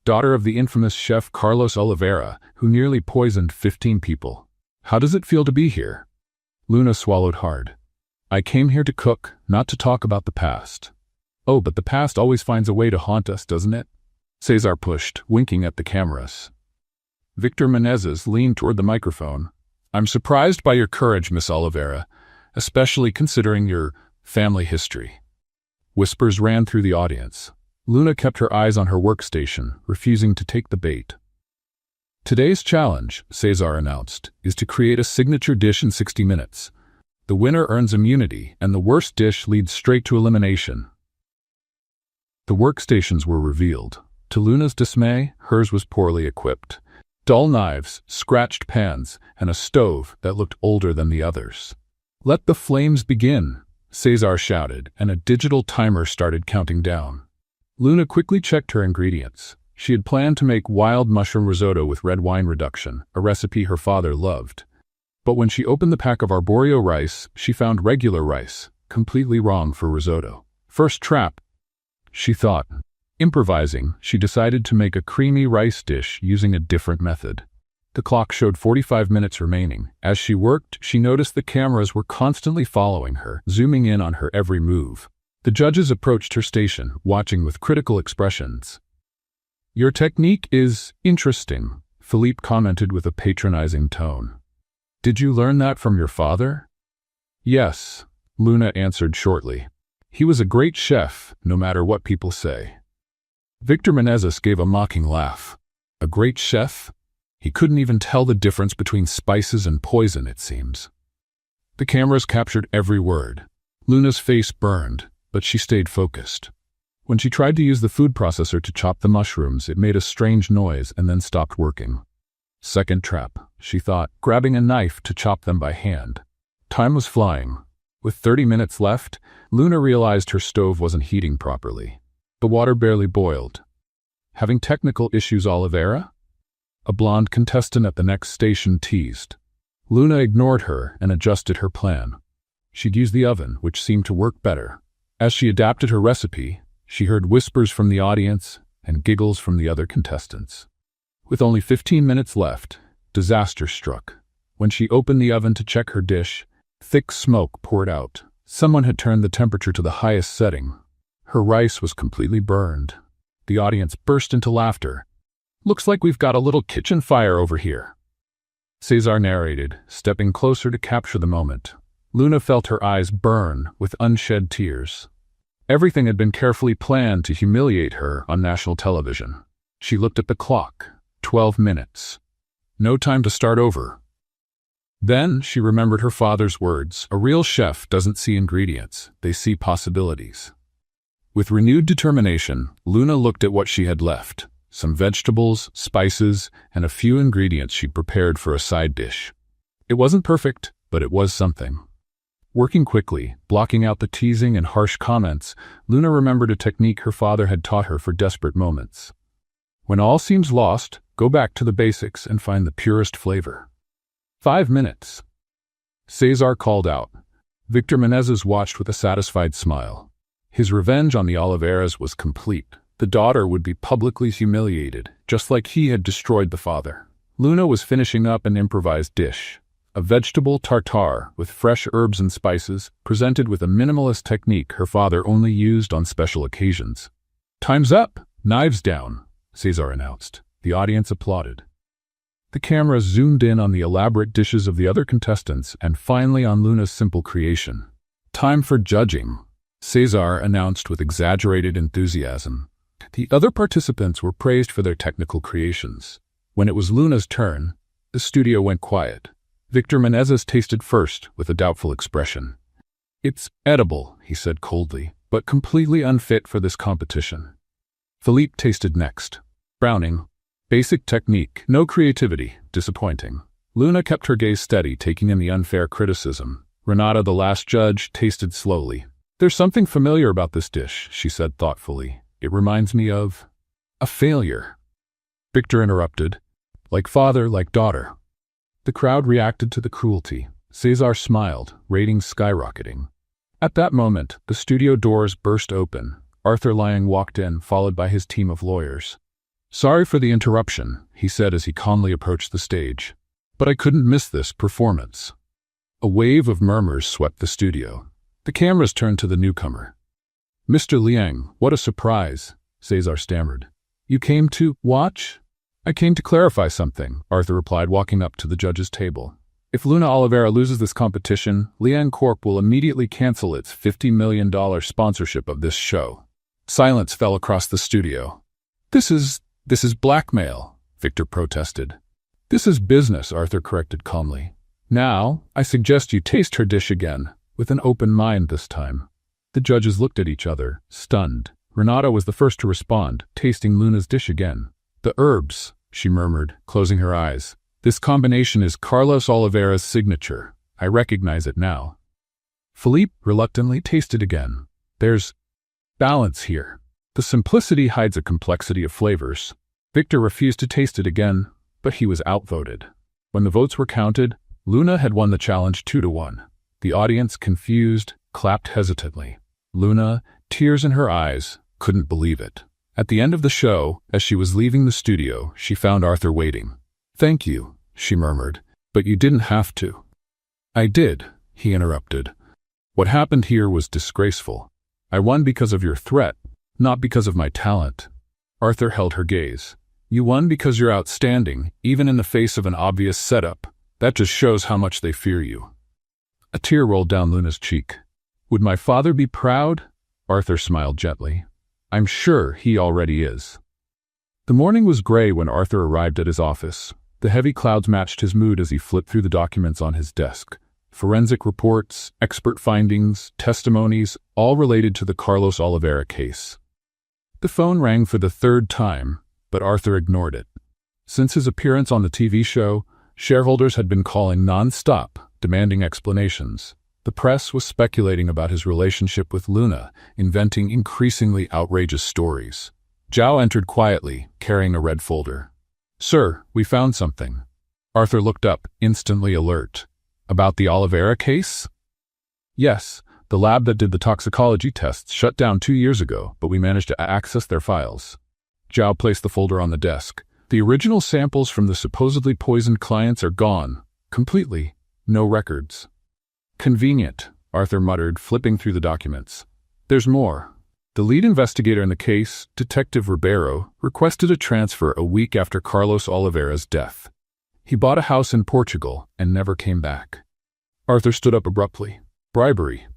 Daughter of the infamous chef Carlos Oliveira, who nearly poisoned 15 people. How does it feel to be here? Luna swallowed hard. I came here to cook, not to talk about the past. Oh, but the past always finds a way to haunt us, doesn't it? Cesar pushed, winking at the cameras. Victor Menezes leaned toward the microphone. I'm surprised by your courage, Miss Oliveira. especially considering your family history." Whispers ran through the audience. Luna kept her eyes on her workstation, refusing to take the bait. "Today's challenge," Cesar announced, "is to create a signature dish in 60 minutes. The winner earns immunity, and the worst dish leads straight to elimination." The workstations were revealed. To Luna's dismay, hers was poorly equipped. Dull knives, scratched pans, and a stove that looked older than the others. "Let the flames begin," Cesar shouted, and a digital timer started counting down. Luna quickly checked her ingredients. She had planned to make wild mushroom risotto with red wine reduction, a recipe her father loved. But when she opened the pack of arborio rice, she found regular rice, completely wrong for risotto. First trap, she thought. Improvising, she decided to make a creamy rice dish using a different method. The clock showed 45 minutes remaining. As she worked, she noticed the cameras were constantly following her, zooming in on her every move. The judges approached her station, watching with critical expressions. "Your technique is interesting," Philippe commented with a patronizing tone. "Did you learn that from your father?" "Yes," Luna answered shortly. "He was a great chef, no matter what people say." Victor Menezes gave a mocking laugh. "A great chef? He couldn't even tell the difference between spices and poison, it seems." The cameras captured every word. Luna's face burned, but she stayed focused. When she tried to use the food processor to chop the mushrooms, it made a strange noise and then stopped working. Second trap, she thought, grabbing a knife to chop them by hand. Time was flying. With 30 minutes left, Luna realized her stove wasn't heating properly. The water barely boiled. "Having technical issues, Oliveira?" a blonde contestant at the next station teased. Luna ignored her and adjusted her plan. She'd use the oven, which seemed to work better. As she adapted her recipe, she heard whispers from the audience and giggles from the other contestants. With only 15 minutes left, disaster struck. When she opened the oven to check her dish, thick smoke poured out. Someone had turned the temperature to the highest setting. Her rice was completely burned. The audience burst into laughter. "Looks like we've got a little kitchen fire over here," Cesar narrated, stepping closer to capture the moment. Luna felt her eyes burn with unshed tears. Everything had been carefully planned to humiliate her on national television. She looked at the clock. 12 minutes. No time to start over. Then she remembered her father's words. A real chef doesn't see ingredients, they see possibilities. With renewed determination, Luna looked at what she had left. Some vegetables, spices, and a few ingredients she'd prepared for a side dish. It wasn't perfect, but it was something. Working quickly, blocking out the teasing and harsh comments, Luna remembered a technique her father had taught her for desperate moments. When all seems lost, go back to the basics and find the purest flavor. 5 minutes. Cesar called out. Victor Menezes watched with a satisfied smile. His revenge on the Oliveiras was complete. The daughter would be publicly humiliated, just like he had destroyed the father. Luna was finishing up an improvised dish. A vegetable tartare with fresh herbs and spices, presented with a minimalist technique her father only used on special occasions. "Time's up! Knives down!" Cesar announced. The audience applauded. The camera zoomed in on the elaborate dishes of the other contestants and finally on Luna's simple creation. "Time for judging," Cesar announced with exaggerated enthusiasm. The other participants were praised for their technical creations. When it was Luna's turn, the studio went quiet. Victor Menezes tasted first with a doubtful expression. "It's edible," he said coldly, "but completely unfit for this competition." Philippe tasted next. Browning. Basic technique, no creativity, disappointing. Luna kept her gaze steady, taking in the unfair criticism. Renata, the last judge, tasted slowly. "There's something familiar about this dish," she said thoughtfully. "It reminds me of a failure." Victor interrupted. "Like father, like daughter." The crowd reacted to the cruelty. Cesar smiled, ratings skyrocketing. At that moment, the studio doors burst open. Arthur Lang walked in, followed by his team of lawyers. "Sorry for the interruption," he said as he calmly approached the stage. "But I couldn't miss this performance." A wave of murmurs swept the studio. The cameras turned to the newcomer. "Mr. Liang, what a surprise," Cesar stammered. "You came to watch?" "I came to clarify something," Arthur replied, walking up to the judge's table. If Luna Oliveira loses this competition, Lian Corp will immediately cancel its $50 million sponsorship of this show. Silence fell across the studio. This is blackmail, Victor protested. This is business, Arthur corrected calmly. Now, I suggest you taste her dish again, with an open mind this time. The judges looked at each other, stunned. Renata was the first to respond, tasting Luna's dish again. The herbs, she murmured, closing her eyes. This combination is Carlos Oliveira's signature. I recognize it now. Philippe reluctantly tasted again. There's balance here. The simplicity hides a complexity of flavors. Victor refused to taste it again, but he was outvoted. When the votes were counted, Luna had won the challenge 2-1. The audience, confused, clapped hesitantly. Luna, tears in her eyes, couldn't believe it. At the end of the show, as she was leaving the studio, she found Arthur waiting. Thank you, she murmured, but you didn't have to. I did, he interrupted. What happened here was disgraceful. I won because of your threat, not because of my talent. Arthur held her gaze. You won because you're outstanding, even in the face of an obvious setup. That just shows how much they fear you. A tear rolled down Luna's cheek. Would my father be proud? Arthur smiled gently. I'm sure he already is. The morning was gray when Arthur arrived at his office. The heavy clouds matched his mood as he flipped through the documents on his desk. Forensic reports, expert findings, testimonies, all related to the Carlos Oliveira case. The phone rang for the third time, but Arthur ignored it. Since his appearance on the TV show, shareholders had been calling non-stop, demanding explanations. The press was speculating about his relationship with Luna, inventing increasingly outrageous stories. Zhao entered quietly, carrying a red folder. Sir, we found something. Arthur looked up, instantly alert. About the Oliveira case? Yes, the lab that did the toxicology tests shut down 2 years ago, but we managed to access their files. Zhao placed the folder on the desk. The original samples from the supposedly poisoned clients are gone. Completely. No records. Convenient, Arthur muttered, flipping through the documents. There's more. The lead investigator in the case, Detective Ribeiro, requested a transfer a week after Carlos Oliveira's death. He bought a house in Portugal and never came back. Arthur stood up abruptly. Bribery.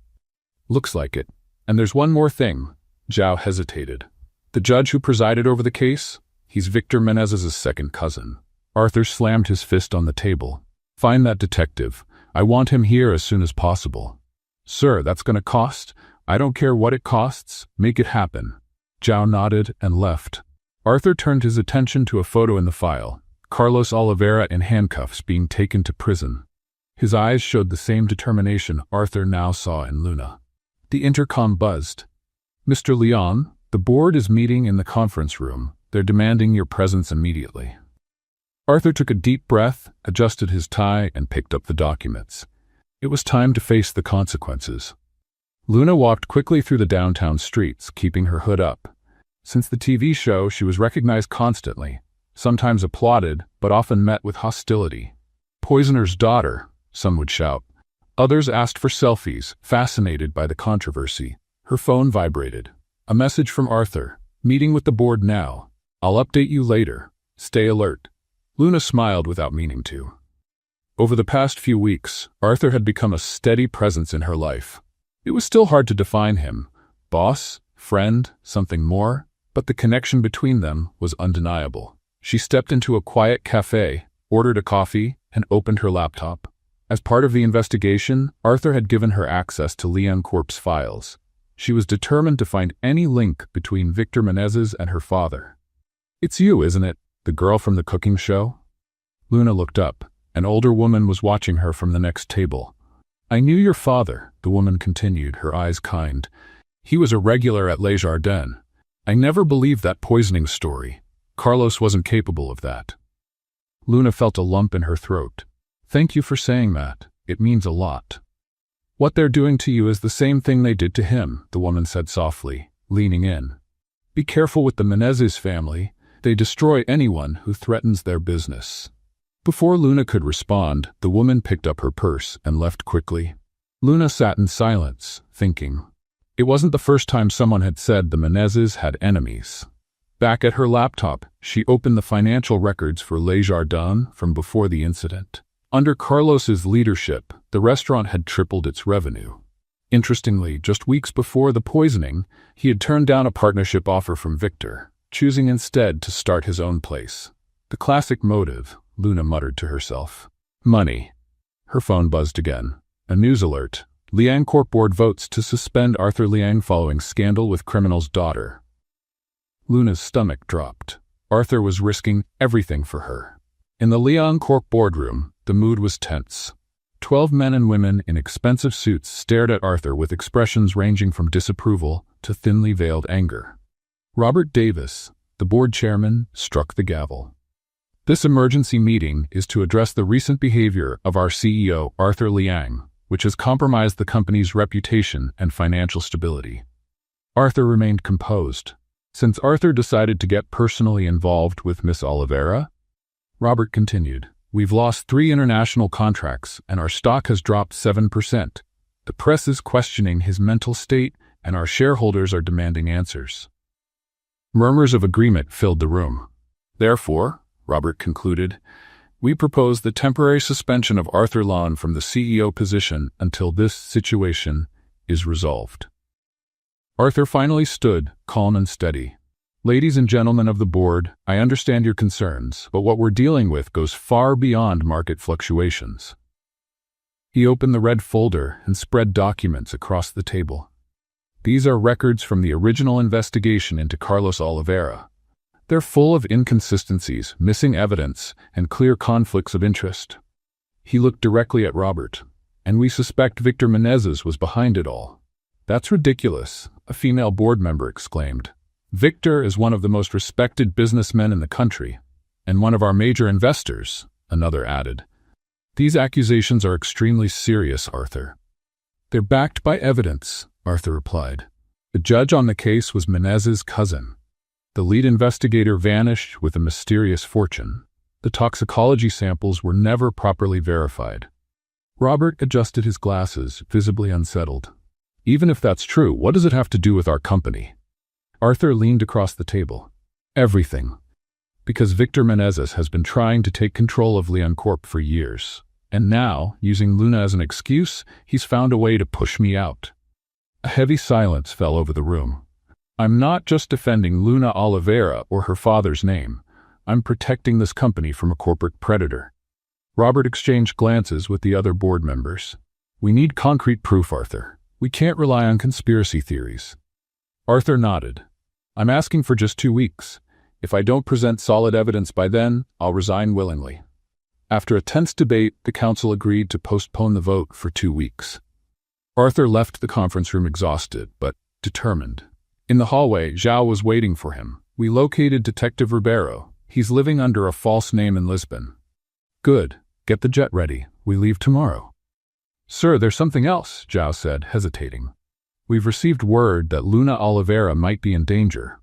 Looks like it. And there's one more thing. Zhao hesitated. The judge who presided over the case? He's Victor Menezes' second cousin. Arthur slammed his fist on the table. Find that detective. I want him here as soon as possible. Sir, that's going to cost? I don't care what it costs. Make it happen. Zhao nodded and left. Arthur turned his attention to a photo in the file. Carlos Oliveira in handcuffs being taken to prison. His eyes showed the same determination Arthur now saw in Luna. The intercom buzzed. Mr. Leon, the board is meeting in the conference room. They're demanding your presence immediately. Arthur took a deep breath, adjusted his tie, and picked up the documents. It was time to face the consequences. Luna walked quickly through the downtown streets, keeping her hood up. Since the TV show, she was recognized constantly, sometimes applauded, but often met with hostility. Poisoner's daughter, some would shout. Others asked for selfies, fascinated by the controversy. Her phone vibrated. A message from Arthur. Meeting with the board now. I'll update you later. Stay alert. Luna smiled without meaning to. Over the past few weeks, Arthur had become a steady presence in her life. It was still hard to define him. Boss, friend, something more, but the connection between them was undeniable. She stepped into a quiet cafe, ordered a coffee, and opened her laptop. As part of the investigation, Arthur had given her access to Lian Corp's files. She was determined to find any link between Victor Menezes and her father. It's you, isn't it? The girl from the cooking show? Luna looked up. An older woman was watching her from the next table. I knew your father, the woman continued, her eyes kind. He was a regular at Les Jardins. I never believed that poisoning story. Carlos wasn't capable of that. Luna felt a lump in her throat. Thank you for saying that. It means a lot. What they're doing to you is the same thing they did to him, the woman said softly, leaning in. Be careful with the Menezes family. They destroy anyone who threatens their business. Before Luna could respond, the woman picked up her purse and left quickly. Luna sat in silence, thinking. It wasn't the first time someone had said the Menezes had enemies. Back at her laptop, she opened the financial records for Les Jardins from before the incident. Under Carlos's leadership, the restaurant had tripled its revenue. Interestingly, just weeks before the poisoning, he had turned down a partnership offer from Victor, choosing instead to start his own place. The classic motive, Luna muttered to herself. Money. Her phone buzzed again. A news alert. Liang Corp board votes to suspend Arthur Liang following scandal with criminal's daughter. Luna's stomach dropped. Arthur was risking everything for her. In the Liang Corp boardroom, the mood was tense. 12 men and women in expensive suits stared at Arthur with expressions ranging from disapproval to thinly veiled anger. Robert Davis, the board chairman, struck the gavel. This emergency meeting is to address the recent behavior of our CEO, Arthur Liang, which has compromised the company's reputation and financial stability. Arthur remained composed. Since Arthur decided to get personally involved with Miss Oliveira, Robert continued, we've lost 3 international contracts and our stock has dropped 7%. The press is questioning his mental state and our shareholders are demanding answers. Murmurs of agreement filled the room. Therefore, Robert concluded, we propose the temporary suspension of Arthur Liang from the CEO position until this situation is resolved. Arthur finally stood, calm and steady. Ladies and gentlemen of the board, I understand your concerns, but what we're dealing with goes far beyond market fluctuations. He opened the red folder and spread documents across the table. These are records from the original investigation into Carlos Oliveira. They're full of inconsistencies, missing evidence, and clear conflicts of interest. He looked directly at Robert, and we suspect Victor Menezes was behind it all. That's ridiculous, a female board member exclaimed. Victor is one of the most respected businessmen in the country, and one of our major investors, another added. These accusations are extremely serious, Arthur. They're backed by evidence, Arthur replied. The judge on the case was Menezes' cousin. The lead investigator vanished with a mysterious fortune. The toxicology samples were never properly verified. Robert adjusted his glasses, visibly unsettled. Even if that's true, what does it have to do with our company? Arthur leaned across the table. Everything. Because Victor Menezes has been trying to take control of Liang Corp for years. And now, using Luna as an excuse, he's found a way to push me out. A heavy silence fell over the room. I'm not just defending Luna Oliveira or her father's name. I'm protecting this company from a corporate predator. Robert exchanged glances with the other board members. We need concrete proof, Arthur. We can't rely on conspiracy theories. Arthur nodded. I'm asking for just 2 weeks. If I don't present solid evidence by then, I'll resign willingly. After a tense debate, the council agreed to postpone the vote for 2 weeks. Arthur left the conference room exhausted, but determined. In the hallway, Zhao was waiting for him. We located Detective Ribeiro. He's living under a false name in Lisbon. Good. Get the jet ready. We leave tomorrow. Sir, there's something else, Zhao said, hesitating. We've received word that Luna Oliveira might be in danger.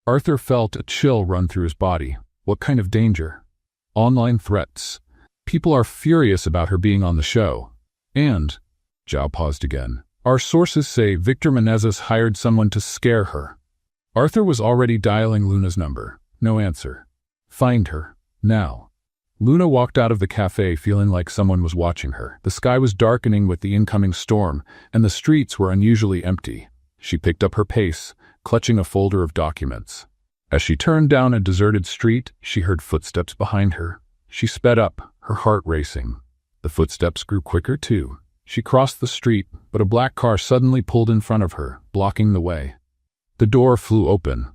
Arthur felt a chill run through his body. What kind of danger? Online threats. People are furious about her being on the show. And, Zhao paused again, our sources say Victor Menezes hired someone to scare her. Arthur was already dialing Luna's number. No answer. Find her. Now. Luna walked out of the cafe feeling like someone was watching her. The sky was darkening with the incoming storm, and the streets were unusually empty. She picked up her pace, clutching a folder of documents. As she turned down a deserted street, she heard footsteps behind her. She sped up, her heart racing. The footsteps grew quicker too. She crossed the street, but a black car suddenly pulled in front of her, blocking the way. The door flew open.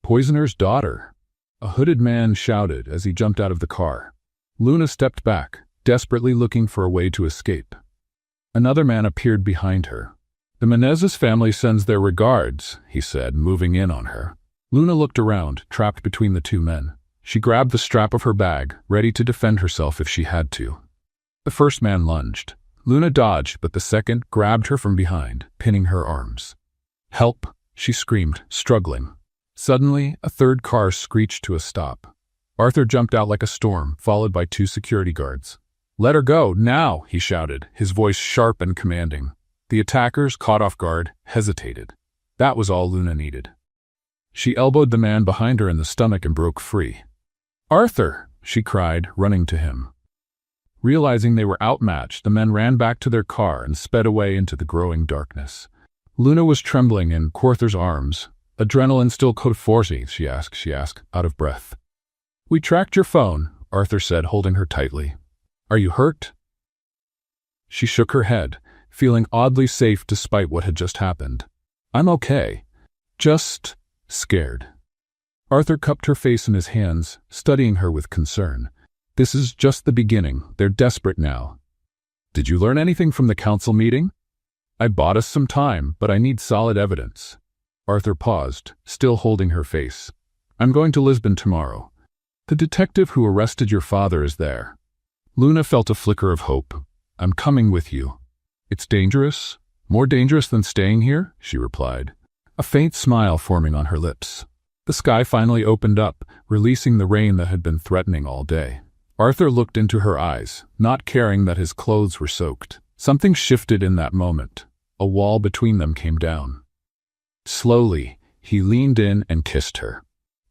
Poisoner's daughter. A hooded man shouted as he jumped out of the car. Luna stepped back, desperately looking for a way to escape. Another man appeared behind her. The Menezes family sends their regards, he said, moving in on her. Luna looked around, trapped between the 2 men. She grabbed the strap of her bag, ready to defend herself if she had to. The first man lunged. Luna dodged, but the second grabbed her from behind, pinning her arms. Help, she screamed, struggling. Suddenly, a third car screeched to a stop. Arthur jumped out like a storm, followed by 2 security guards. Let her go, now, he shouted, his voice sharp and commanding. The attackers, caught off guard, hesitated. That was all Luna needed. She elbowed the man behind her in the stomach and broke free. Arthur, she cried, running to him. Realizing they were outmatched, the men ran back to their car and sped away into the growing darkness. Luna was trembling in Arthur's arms. "Adrenaline still code 40, she asked, out of breath. "We tracked your phone," Arthur said, holding her tightly. "Are you hurt?" She shook her head, feeling oddly safe despite what had just happened. "I'm okay. Just scared." Arthur cupped her face in his hands, studying her with concern. "This is just the beginning. They're desperate now." "Did you learn anything from the council meeting?" "I bought us some time, but I need solid evidence." Arthur paused, still holding her face. "I'm going to Lisbon tomorrow. The detective who arrested your father is there." Luna felt a flicker of hope. "I'm coming with you." "It's dangerous? More dangerous than staying here?" she replied, a faint smile forming on her lips. The sky finally opened up, releasing the rain that had been threatening all day. Arthur looked into her eyes, not caring that his clothes were soaked. Something shifted in that moment. A wall between them came down. Slowly, he leaned in and kissed her.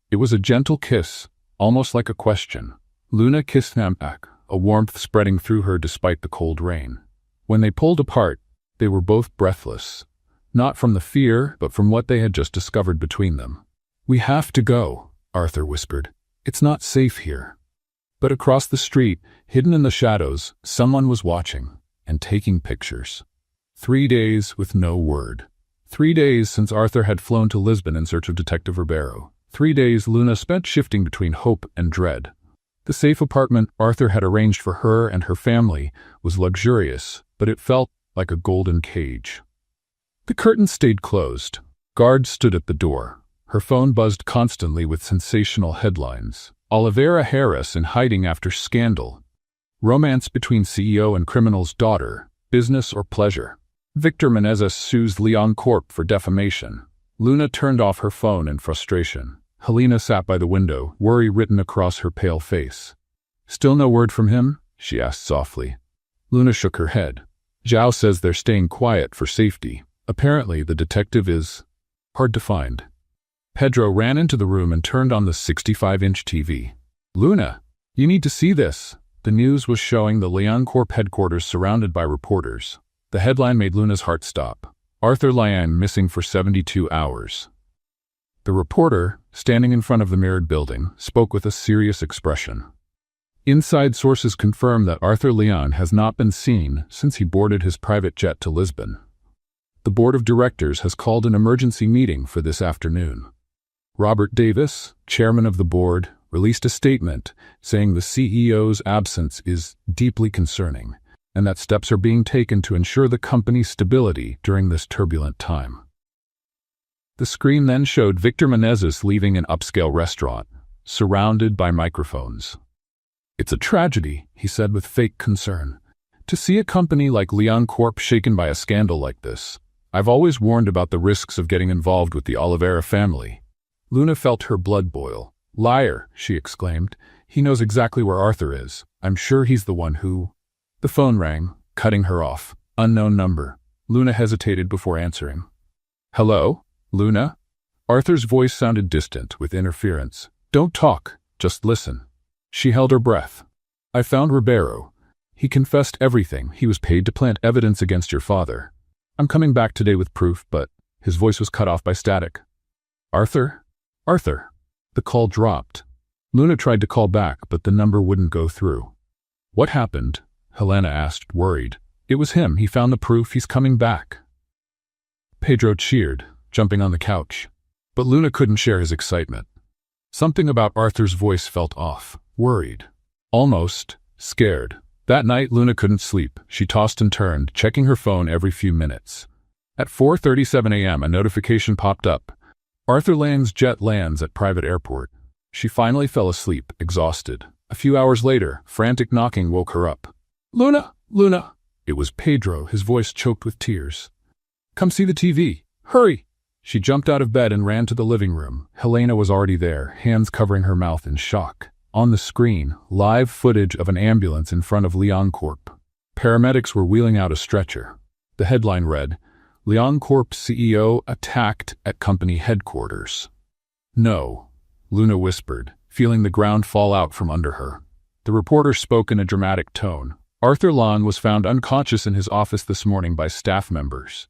It was a gentle kiss, almost like a question. Luna kissed him back, a warmth spreading through her despite the cold rain. When they pulled apart, they were both breathless. Not from the fear, but from what they had just discovered between them. "We have to go," Arthur whispered. "It's not safe here." But across the street, hidden in the shadows, someone was watching and taking pictures. 3 days with no word. 3 days since Arthur had flown to Lisbon in search of Detective Ribeiro. 3 days Luna spent shifting between hope and dread. The safe apartment Arthur had arranged for her and her family was luxurious, but it felt like a golden cage. The curtains stayed closed. Guards stood at the door. Her phone buzzed constantly with sensational headlines. Oliveira Harris in hiding after scandal. Romance between CEO and criminal's daughter. Business or pleasure. Victor Menezes sues Leon Corp for defamation. Luna turned off her phone in frustration. Helena sat by the window, worry written across her pale face. "Still no word from him?" she asked softly. Luna shook her head. "Zhao says they're staying quiet for safety. Apparently the detective is hard to find." Pedro ran into the room and turned on the 65-inch TV. "Luna, you need to see this." The news was showing the Leon Corp headquarters surrounded by reporters. The headline made Luna's heart stop. "Arthur Liang missing for 72 hours. The reporter, standing in front of the mirrored building, spoke with a serious expression. Inside sources confirm that Arthur Liang has not been seen since he boarded his private jet to Lisbon. The board of directors has called an emergency meeting for this afternoon. Robert Davis, chairman of the board, released a statement saying the CEO's absence is deeply concerning and that steps are being taken to ensure the company's stability during this turbulent time. The screen then showed Victor Menezes leaving an upscale restaurant, surrounded by microphones. "It's a tragedy," he said with fake concern. "To see a company like Leon Corp shaken by a scandal like this. I've always warned about the risks of getting involved with the Oliveira family." Luna felt her blood boil. "Liar," she exclaimed. "He knows exactly where Arthur is. I'm sure he's the one who—" The phone rang, cutting her off. Unknown number. Luna hesitated before answering. "Hello? Luna?" Arthur's voice sounded distant, with interference. "Don't talk, just listen." She held her breath. "I found Ribeiro. He confessed everything. He was paid to plant evidence against your father. I'm coming back today with proof, but—" His voice was cut off by static. "Arthur? Arthur." The call dropped. Luna tried to call back, but the number wouldn't go through. "What happened?" Helena asked, worried. "It was him. He found the proof. He's coming back." Pedro cheered, jumping on the couch. But Luna couldn't share his excitement. Something about Arthur's voice felt off, worried, almost scared. That night, Luna couldn't sleep. She tossed and turned, checking her phone every few minutes. At 4:37 a.m., a notification popped up. Arthur Liang's jet lands at private airport. She finally fell asleep, exhausted. A few hours later, frantic knocking woke her up. "Luna! Luna!" It was Pedro, his voice choked with tears. "Come see the TV. Hurry!" She jumped out of bed and ran to the living room. Helena was already there, hands covering her mouth in shock. On the screen, live footage of an ambulance in front of Leon Corp. Paramedics were wheeling out a stretcher. The headline read, "Leon Corp CEO attacked at company headquarters." "No," Luna whispered, feeling the ground fall out from under her. The reporter spoke in a dramatic tone. Arthur Long was found unconscious in his office this morning by staff members.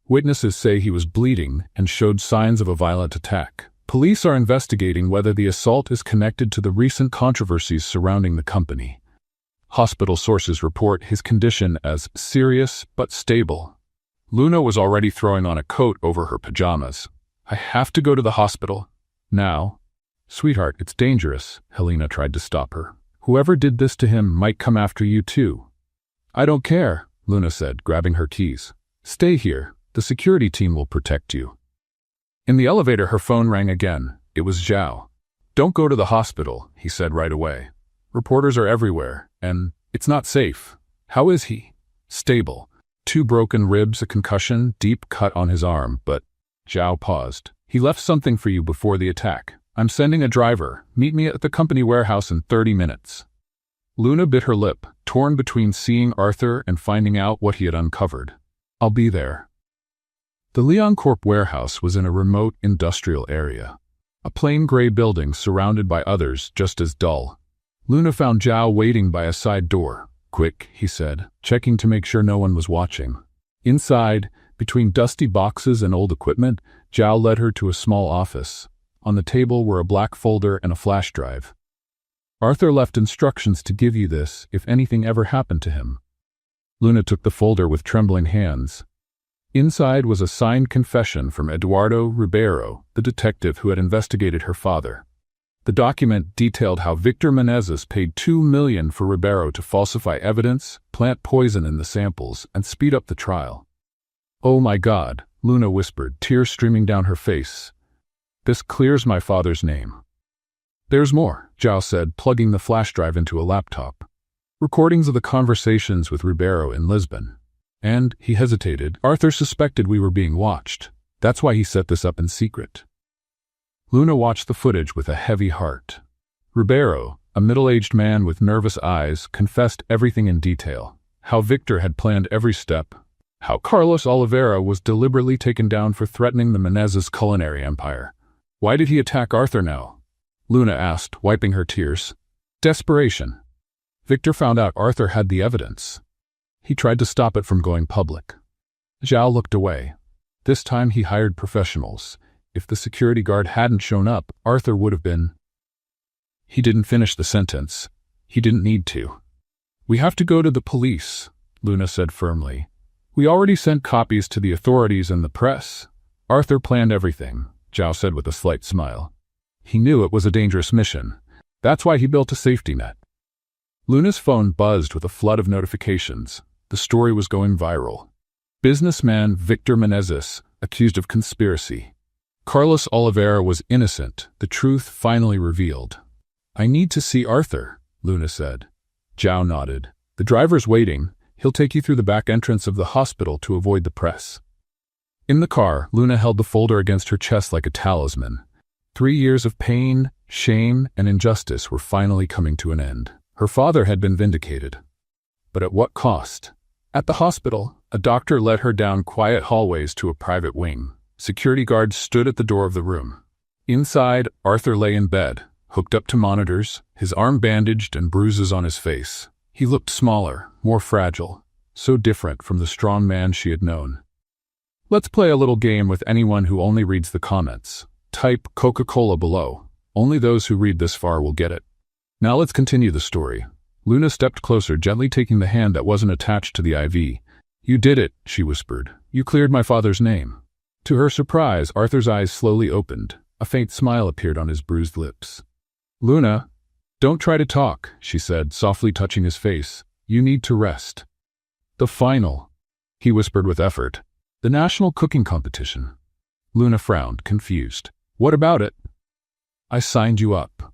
Witnesses say he was bleeding and showed signs of a violent attack. Police are investigating whether the assault is connected to the recent controversies surrounding the company. Hospital sources report his condition as serious but stable. Luna was already throwing on a coat over her pajamas. "I have to go to the hospital. Now." "Sweetheart, it's dangerous," Helena tried to stop her. "Whoever did this to him might come after you too." "I don't care," Luna said, grabbing her keys. "Stay here. The security team will protect you." In the elevator, her phone rang again. It was Zhao. "Don't go to the hospital," he said right away. "Reporters are everywhere, and it's not safe." "How is he?" "Stable. 2 broken ribs, a concussion, deep cut on his arm, but—" Zhao paused. "He left something for you before the attack. I'm sending a driver. Meet me at the company warehouse in 30 minutes. Luna bit her lip, torn between seeing Arthur and finding out what he had uncovered. "I'll be there." The Leon Corp warehouse was in a remote industrial area. A plain gray building surrounded by others just as dull. Luna found Zhao waiting by a side door. "Quick," he said, checking to make sure no one was watching. Inside, between dusty boxes and old equipment, Zhao led her to a small office. On the table were a black folder and a flash drive. "Arthur left instructions to give you this if anything ever happened to him." Luna took the folder with trembling hands. Inside was a signed confession from Eduardo Ribeiro, the detective who had investigated her father. The document detailed how Victor Menezes paid $2 million for Ribeiro to falsify evidence, plant poison in the samples, and speed up the trial. "Oh my God," Luna whispered, tears streaming down her face. "This clears my father's name." "There's more," Zhao said, plugging the flash drive into a laptop. "Recordings of the conversations with Ribeiro in Lisbon. And," he hesitated, "Arthur suspected we were being watched. That's why he set this up in secret." Luna watched the footage with a heavy heart. Ribeiro, a middle-aged man with nervous eyes, confessed everything in detail. How Victor had planned every step. How Carlos Oliveira was deliberately taken down for threatening the Menezes culinary empire. "Why did he attack Arthur now?" Luna asked, wiping her tears. "Desperation. Victor found out Arthur had the evidence. He tried to stop it from going public." Zhao looked away. This time he hired professionals. If the security guard hadn't shown up, Arthur would have been... He didn't finish the sentence. He didn't need to. "We have to go to the police," Luna said firmly. "We already sent copies to the authorities and the press." "Arthur planned everything," Zhao said with a slight smile. "He knew it was a dangerous mission. That's why he built a safety net." Luna's phone buzzed with a flood of notifications. The story was going viral. Businessman Victor Menezes, accused of conspiracy. Carlos Oliveira was innocent, the truth finally revealed. "I need to see Arthur," Luna said. Zhao nodded. "The driver's waiting. He'll take you through the back entrance of the hospital to avoid the press." In the car, Luna held the folder against her chest like a talisman. 3 years of pain, shame, and injustice were finally coming to an end. Her father had been vindicated. But at what cost? At the hospital, a doctor led her down quiet hallways to a private wing. Security guards stood at the door of the room. Inside, Arthur lay in bed, hooked up to monitors, his arm bandaged and bruises on his face. He looked smaller, more fragile, so different from the strong man she had known. Let's play a little game with anyone who only reads the comments. Type Coca-Cola below. Only those who read this far will get it. Now let's continue the story. Luna stepped closer, gently taking the hand that wasn't attached to the IV. "You did it," she whispered. "You cleared my father's name." To her surprise, Arthur's eyes slowly opened. A faint smile appeared on his bruised lips. "Luna, don't try to talk," she said, softly touching his face. "You need to rest." "The final," he whispered with effort. "The national cooking competition." Luna frowned, confused. "What about it?" "I signed you up,"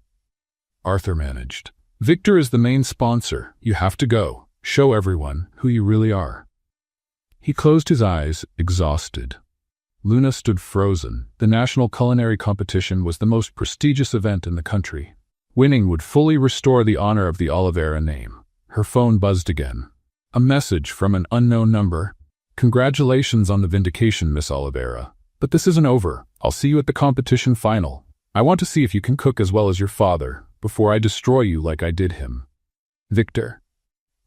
Arthur managed. "Victor is the main sponsor. You have to go. Show everyone who you really are." He closed his eyes, exhausted. Luna stood frozen. The national culinary competition was the most prestigious event in the country. Winning would fully restore the honor of the Oliveira name. Her phone buzzed again. A message from an unknown number. "Congratulations on the vindication, Miss Oliveira. But this isn't over. I'll see you at the competition final. I want to see if you can cook as well as your father, before I destroy you like I did him. Victor."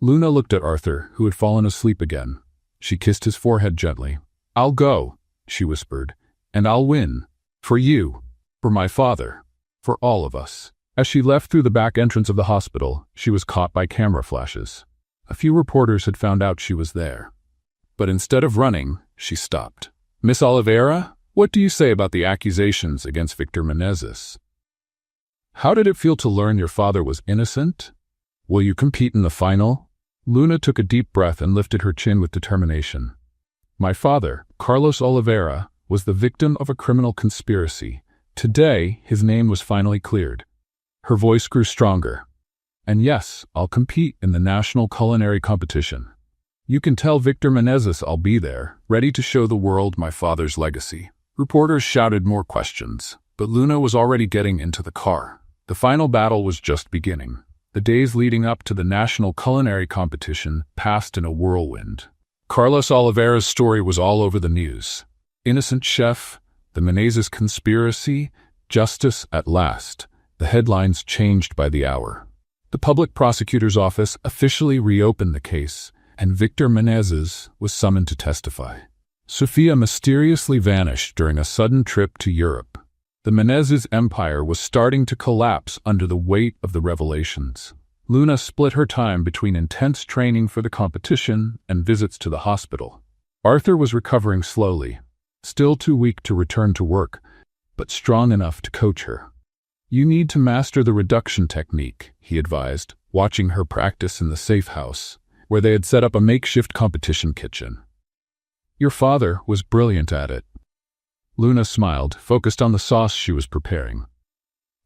Luna looked at Arthur, who had fallen asleep again. She kissed his forehead gently. "I'll go," she whispered, "and I'll win. For you, for my father, for all of us." As she left through the back entrance of the hospital, she was caught by camera flashes. A few reporters had found out she was there. But instead of running, she stopped. "Miss Oliveira, what do you say about the accusations against Victor Menezes? How did it feel to learn your father was innocent? Will you compete in the final?" Luna took a deep breath and lifted her chin with determination. "My father, Carlos Oliveira, was the victim of a criminal conspiracy. Today, his name was finally cleared." Her voice grew stronger. "And yes, I'll compete in the national culinary competition. You can tell Victor Menezes I'll be there, ready to show the world my father's legacy." Reporters shouted more questions, but Luna was already getting into the car. The final battle was just beginning. The days leading up to the national culinary competition passed in a whirlwind. Carlos Oliveira's story was all over the news. Innocent chef, the Menezes conspiracy, justice at last. The headlines changed by the hour. The public prosecutor's office officially reopened the case, and Victor Menezes was summoned to testify. Sofia mysteriously vanished during a sudden trip to Europe. The Menezes empire was starting to collapse under the weight of the revelations. Luna split her time between intense training for the competition and visits to the hospital. Arthur was recovering slowly, still too weak to return to work, but strong enough to coach her. "You need to master the reduction technique," he advised, watching her practice in the safe house, where they had set up a makeshift competition kitchen. "Your father was brilliant at it." Luna smiled, focused on the sauce she was preparing.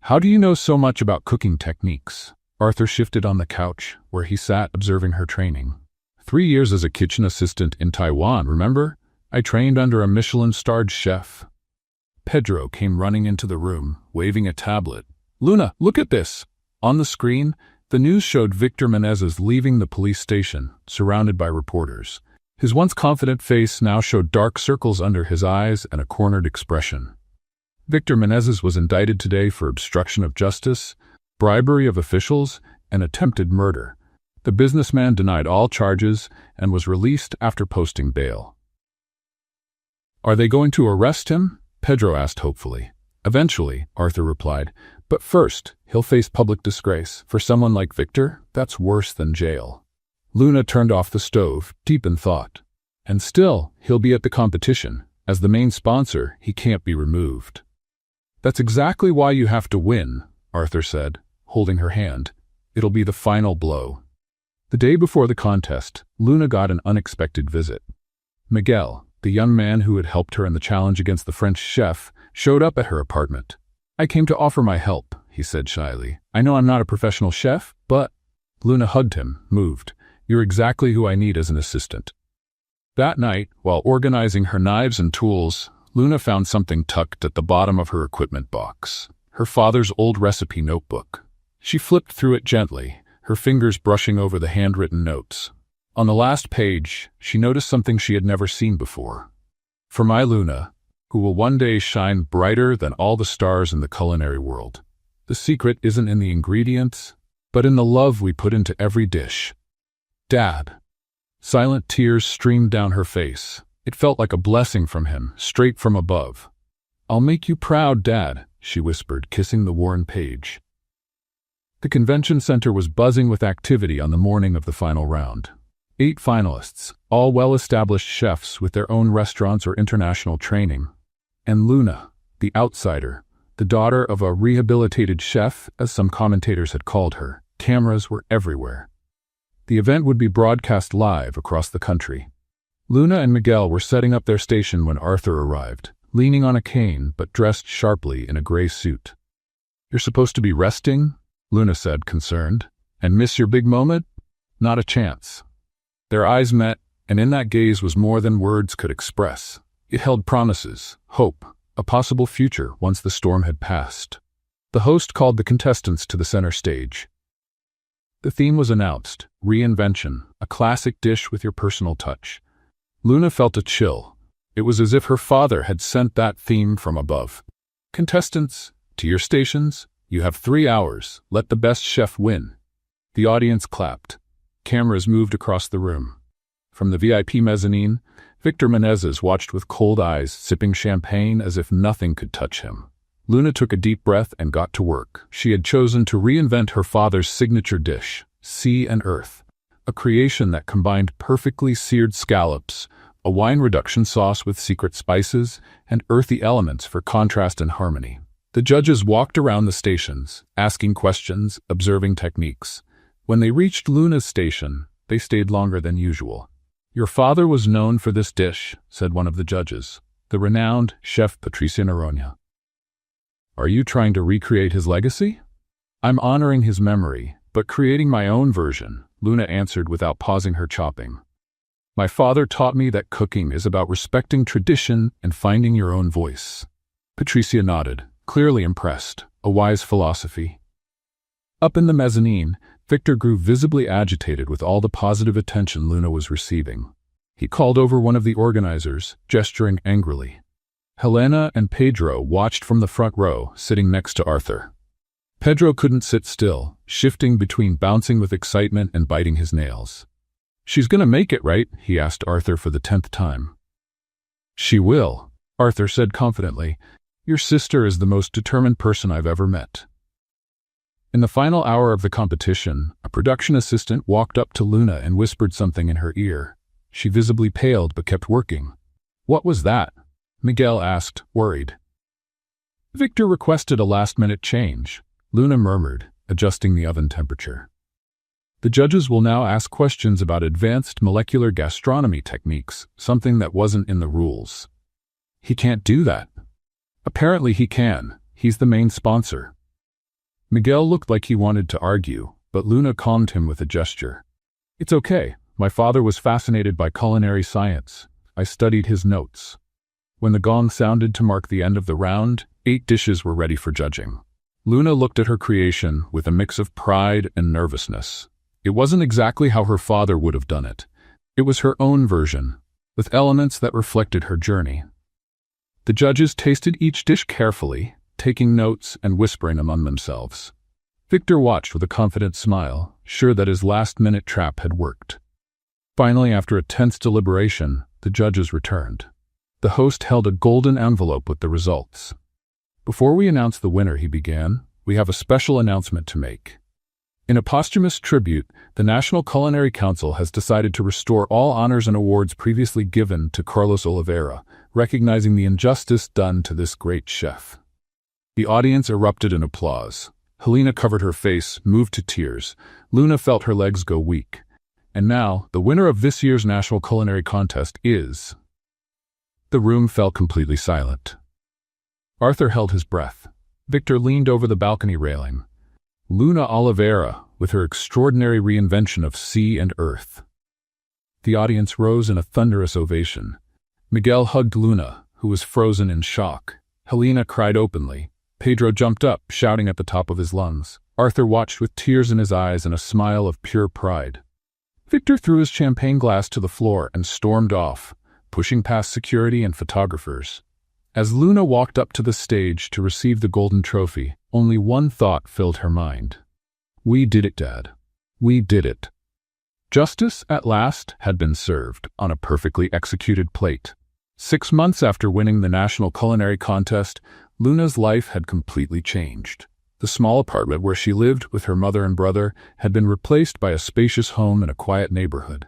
"How do you know so much about cooking techniques?" Arthur shifted on the couch, where he sat observing her training. 3 years as a kitchen assistant in Taiwan, remember? I trained under a Michelin-starred chef." Pedro came running into the room, waving a tablet. "Luna, look at this!" On the screen, the news showed Victor Menezes leaving the police station, surrounded by reporters. His once confident face now showed dark circles under his eyes and a cornered expression. Victor Menezes was indicted today for obstruction of justice, bribery of officials, and attempted murder. The businessman denied all charges and was released after posting bail. "Are they going to arrest him?" Pedro asked hopefully. "Eventually," Arthur replied, "but first, he'll face public disgrace. For someone like Victor, that's worse than jail." Luna turned off the stove, deep in thought. "And still, he'll be at the competition. As the main sponsor, he can't be removed." "That's exactly why you have to win," Arthur said, holding her hand. "It'll be the final blow." The day before the contest, Luna got an unexpected visit. Miguel, the young man who had helped her in the challenge against the French chef, showed up at her apartment. "I came to offer my help," he said shyly. "I know I'm not a professional chef, but—" Luna hugged him, moved. "You're exactly who I need as an assistant." That night, while organizing her knives and tools, Luna found something tucked at the bottom of her equipment box. Her father's old recipe notebook. She flipped through it gently, her fingers brushing over the handwritten notes. On the last page, she noticed something she had never seen before. "For my Luna, who will one day shine brighter than all the stars in the culinary world. The secret isn't in the ingredients, but in the love we put into every dish. Dad." Silent tears streamed down her face. It felt like a blessing from him, straight from above. "I'll make you proud, Dad," she whispered, kissing the worn page. The convention center was buzzing with activity on the morning of the final round. 8 finalists, all well-established chefs with their own restaurants or international training. And Luna, the outsider, the daughter of a rehabilitated chef, as some commentators had called her. Cameras were everywhere. The event would be broadcast live across the country. Luna and Miguel were setting up their station when Arthur arrived, leaning on a cane but dressed sharply in a gray suit. "You're supposed to be resting?" Luna said, concerned. "And miss your big moment? Not a chance." Their eyes met, and in that gaze was more than words could express. It held promises, hope, a possible future once the storm had passed. The host called the contestants to the center stage. The theme was announced, reinvention, a classic dish with your personal touch. Luna felt a chill. It was as if her father had sent that theme from above. "Contestants, to your stations. You have 3 hours. Let the best chef win." The audience clapped. Cameras moved across the room. From the VIP mezzanine, Victor Menezes watched with cold eyes, sipping champagne as if nothing could touch him. Luna took a deep breath and got to work. She had chosen to reinvent her father's signature dish, sea and earth, a creation that combined perfectly seared scallops, a wine reduction sauce with secret spices, and earthy elements for contrast and harmony. The judges walked around the stations, asking questions, observing techniques. When they reached Luna's station, they stayed longer than usual. "Your father was known for this dish," said one of the judges, the renowned chef Patricia Noronha. "Are you trying to recreate his legacy?" "I'm honoring his memory, but creating my own version," Luna answered without pausing her chopping. "My father taught me that cooking is about respecting tradition and finding your own voice." Patricia nodded, clearly impressed, a wise philosophy. Up in the mezzanine, Victor grew visibly agitated with all the positive attention Luna was receiving. He called over one of the organizers, gesturing angrily. Helena and Pedro watched from the front row, sitting next to Arthur. Pedro couldn't sit still, shifting between bouncing with excitement and biting his nails. "She's gonna make it, right?" he asked Arthur for the 10th time. "She will," Arthur said confidently. "Your sister is the most determined person I've ever met." In the final hour of the competition, a production assistant walked up to Luna and whispered something in her ear. She visibly paled but kept working. "What was that?" Miguel asked, worried. "Victor requested a last-minute change," Luna murmured, adjusting the oven temperature. "The judges will now ask questions about advanced molecular gastronomy techniques, something that wasn't in the rules." "He can't do that." "Apparently he can. He's the main sponsor." Miguel looked like he wanted to argue, but Luna calmed him with a gesture. "It's okay. My father was fascinated by culinary science. I studied his notes." When the gong sounded to mark the end of the round, 8 dishes were ready for judging. Luna looked at her creation with a mix of pride and nervousness. It wasn't exactly how her father would have done it. It was her own version, with elements that reflected her journey. The judges tasted each dish carefully, taking notes and whispering among themselves. Victor watched with a confident smile, sure that his last-minute trap had worked. Finally, after a tense deliberation, the judges returned. The host held a golden envelope with the results. "Before we announce the winner," he began, "we have a special announcement to make. In a posthumous tribute, the National Culinary Council has decided to restore all honors and awards previously given to Carlos Oliveira, recognizing the injustice done to this great chef." The audience erupted in applause. Helena covered her face, moved to tears. Luna felt her legs go weak. And now, the winner of this year's National Culinary Contest is... The room fell completely silent. Arthur held his breath. Victor leaned over the balcony railing. Luna Oliveira, with her extraordinary reinvention of sea and earth. The audience rose in a thunderous ovation. Miguel hugged Luna, who was frozen in shock. Helena cried openly. Pedro jumped up, shouting at the top of his lungs. Arthur watched with tears in his eyes and a smile of pure pride. Victor threw his champagne glass to the floor and stormed off, pushing past security and photographers. As Luna walked up to the stage to receive the golden trophy, only one thought filled her mind. "We did it, Dad. We did it." Justice, at last, had been served on a perfectly executed plate. 6 months after winning the National Culinary Contest, Luna's life had completely changed. The small apartment where she lived with her mother and brother had been replaced by a spacious home in a quiet neighborhood.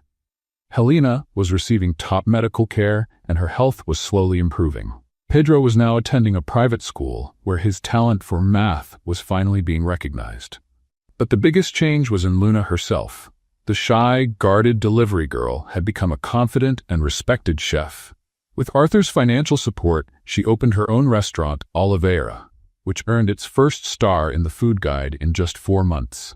Helena was receiving top medical care, and her health was slowly improving. Pedro was now attending a private school where his talent for math was finally being recognized. But the biggest change was in Luna herself. The shy, guarded delivery girl had become a confident and respected chef. With Arthur's financial support, she opened her own restaurant, Oliveira, which earned its first star in the food guide in just 4 months.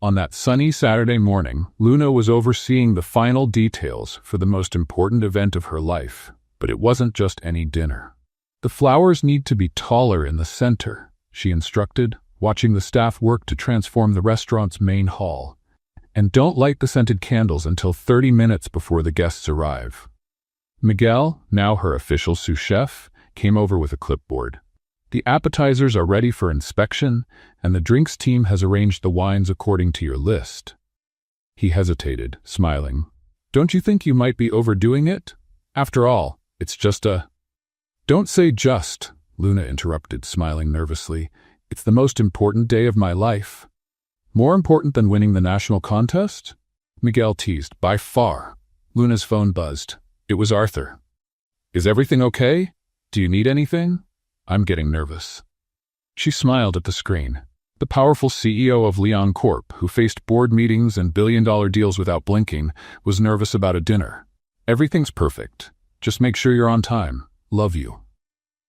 On that sunny Saturday morning, Luna was overseeing the final details for the most important event of her life. But it wasn't just any dinner. "The flowers need to be taller in the center," she instructed, watching the staff work to transform the restaurant's main hall. "And don't light the scented candles until 30 minutes before the guests arrive." Miguel, now her official sous chef, came over with a clipboard. "The appetizers are ready for inspection, and the drinks team has arranged the wines according to your list." He hesitated, smiling. Don't you think you might be overdoing it? After all, it's just a— Don't say just, Luna interrupted, smiling nervously. It's the most important day of my life. More important than winning the national contest? Miguel teased. By far. Luna's phone buzzed. It was Arthur. Is everything okay? Do you need anything? I'm getting nervous. She smiled at the screen. The powerful CEO of Leon Corp, who faced board meetings and billion-dollar deals without blinking, was nervous about a dinner. Everything's perfect. Just make sure you're on time. Love you.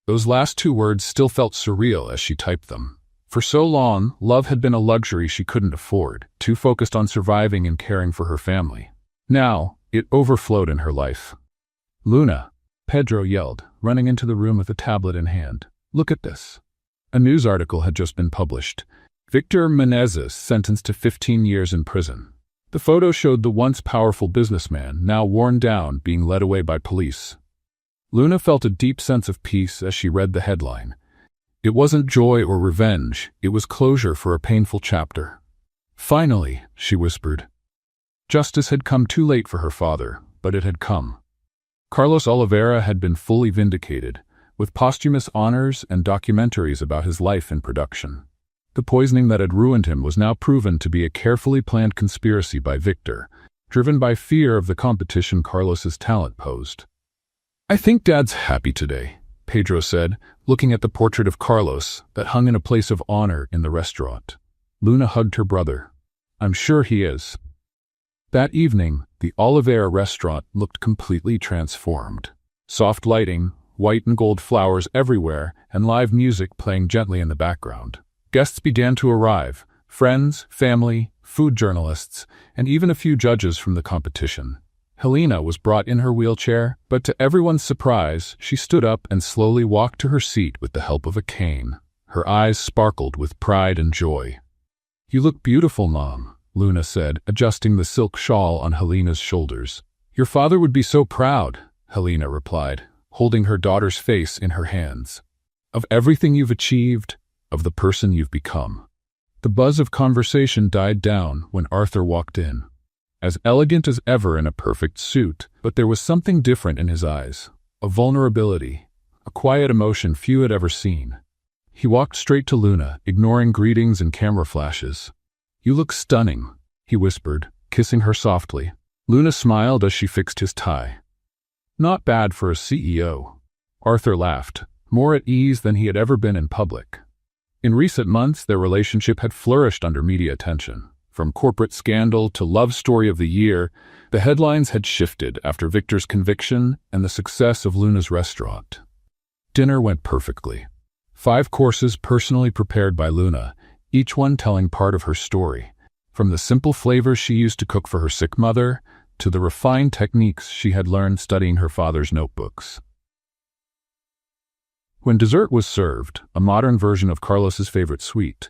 Those last two words still felt surreal as she typed them. For so long, love had been a luxury she couldn't afford, too focused on surviving and caring for her family. Now, it overflowed in her life. Luna, Pedro yelled, running into the room with a tablet in hand. Look at this. A news article had just been published. Victor Menezes sentenced to 15 years in prison. The photo showed the once powerful businessman, now worn down, being led away by police. Luna felt a deep sense of peace as she read the headline. It wasn't joy or revenge, it was closure for a painful chapter. Finally, she whispered. Justice had come too late for her father, but it had come. Carlos Oliveira had been fully vindicated, with posthumous honors and documentaries about his life in production. The poisoning that had ruined him was now proven to be a carefully planned conspiracy by Victor, driven by fear of the competition Carlos's talent posed. I think Dad's happy today, Pedro said, looking at the portrait of Carlos that hung in a place of honor in the restaurant. Luna hugged her brother. I'm sure he is. That evening, the Oliveira restaurant looked completely transformed. Soft lighting, white and gold flowers everywhere, and live music playing gently in the background. Guests began to arrive, friends, family, food journalists, and even a few judges from the competition. Helena was brought in her wheelchair, but to everyone's surprise, she stood up and slowly walked to her seat with the help of a cane. Her eyes sparkled with pride and joy. You look beautiful, Mom, Luna said, adjusting the silk shawl on Helena's shoulders. Your father would be so proud, Helena replied, holding her daughter's face in her hands. Of everything you've achieved, of the person you've become. The buzz of conversation died down when Arthur walked in. As elegant as ever in a perfect suit, but there was something different in his eyes, a vulnerability, a quiet emotion few had ever seen. He walked straight to Luna, ignoring greetings and camera flashes. You look stunning, he whispered, kissing her softly. Luna smiled as she fixed his tie. Not bad for a CEO. Arthur laughed, more at ease than he had ever been in public. In recent months, their relationship had flourished under media attention. From corporate scandal to love story of the year, the headlines had shifted after Victor's conviction and the success of Luna's restaurant. Dinner went perfectly. 5 courses personally prepared by Luna, each one telling part of her story. From the simple flavors she used to cook for her sick mother, to the refined techniques she had learned studying her father's notebooks. When dessert was served, a modern version of Carlos's favorite sweet,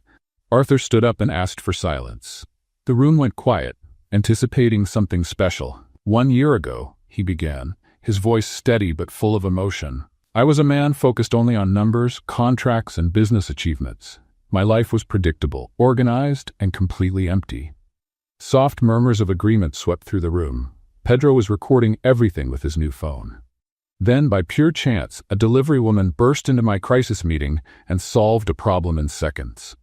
Arthur stood up and asked for silence. The room went quiet, anticipating something special. 1 year ago, he began, his voice steady but full of emotion. I was a man focused only on numbers, contracts, and business achievements. My life was predictable, organized, and completely empty. Soft murmurs of agreement swept through the room. Pedro was recording everything with his new phone. Then, by pure chance, a delivery woman burst into my crisis meeting and solved a problem in seconds.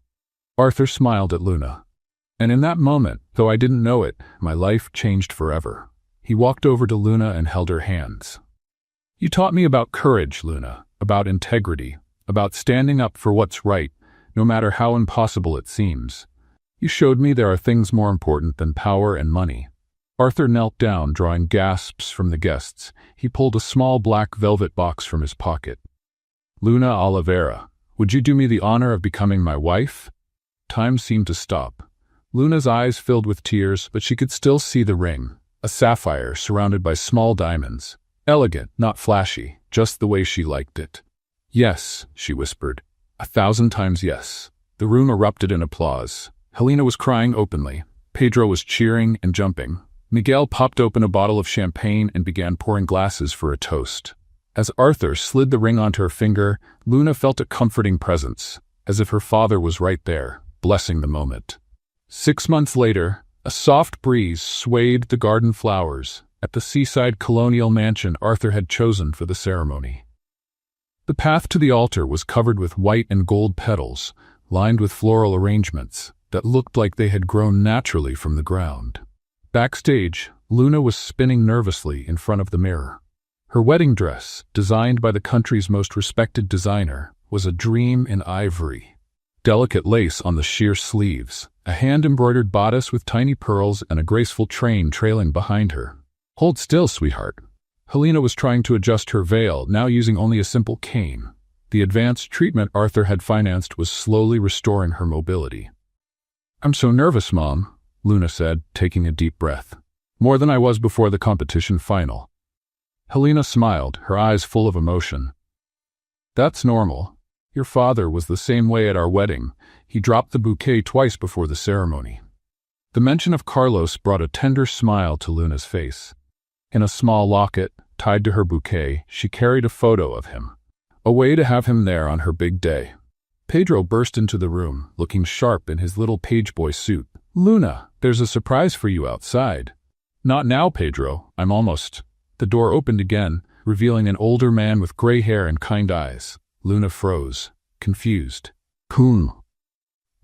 Arthur smiled at Luna. And in that moment, though I didn't know it, my life changed forever. He walked over to Luna and held her hands. You taught me about courage, Luna, about integrity, about standing up for what's right, no matter how impossible it seems. You showed me there are things more important than power and money. Arthur knelt down, drawing gasps from the guests. He pulled a small black velvet box from his pocket. Luna Oliveira, would you do me the honor of becoming my wife? Time seemed to stop. Luna's eyes filled with tears, but she could still see the ring, a sapphire surrounded by small diamonds. Elegant, not flashy, just the way she liked it. Yes, she whispered. 1,000 times yes. The room erupted in applause. Helena was crying openly. Pedro was cheering and jumping. Miguel popped open a bottle of champagne and began pouring glasses for a toast. As Arthur slid the ring onto her finger, Luna felt a comforting presence, as if her father was right there, blessing the moment. 6 months later, A soft breeze swayed the garden flowers at the seaside colonial mansion Arthur had chosen for the ceremony. The path to the altar was covered with white and gold petals, lined with floral arrangements that looked like they had grown naturally from the ground. Backstage, Luna was spinning nervously in front of the mirror. Her wedding dress, designed by the country's most respected designer, was a dream in ivory. Delicate lace on the sheer sleeves, a hand-embroidered bodice with tiny pearls and a graceful train trailing behind her. "Hold still, sweetheart." Helena was trying to adjust her veil, now using only a simple cane. The advanced treatment Arthur had financed was slowly restoring her mobility. "I'm so nervous, Mom," Luna said, taking a deep breath. "More than I was before the competition final." Helena smiled, her eyes full of emotion. "That's normal. Your father was the same way at our wedding. He dropped the bouquet twice before the ceremony." The mention of Carlos brought a tender smile to Luna's face. In a small locket, tied to her bouquet, she carried a photo of him, a way to have him there on her big day. Pedro burst into the room, looking sharp in his little page boy suit. "Luna, there's a surprise for you outside." "Not now, Pedro. I'm almost—" The door opened again, revealing an older man with gray hair and kind eyes. Luna froze, confused. "Kun."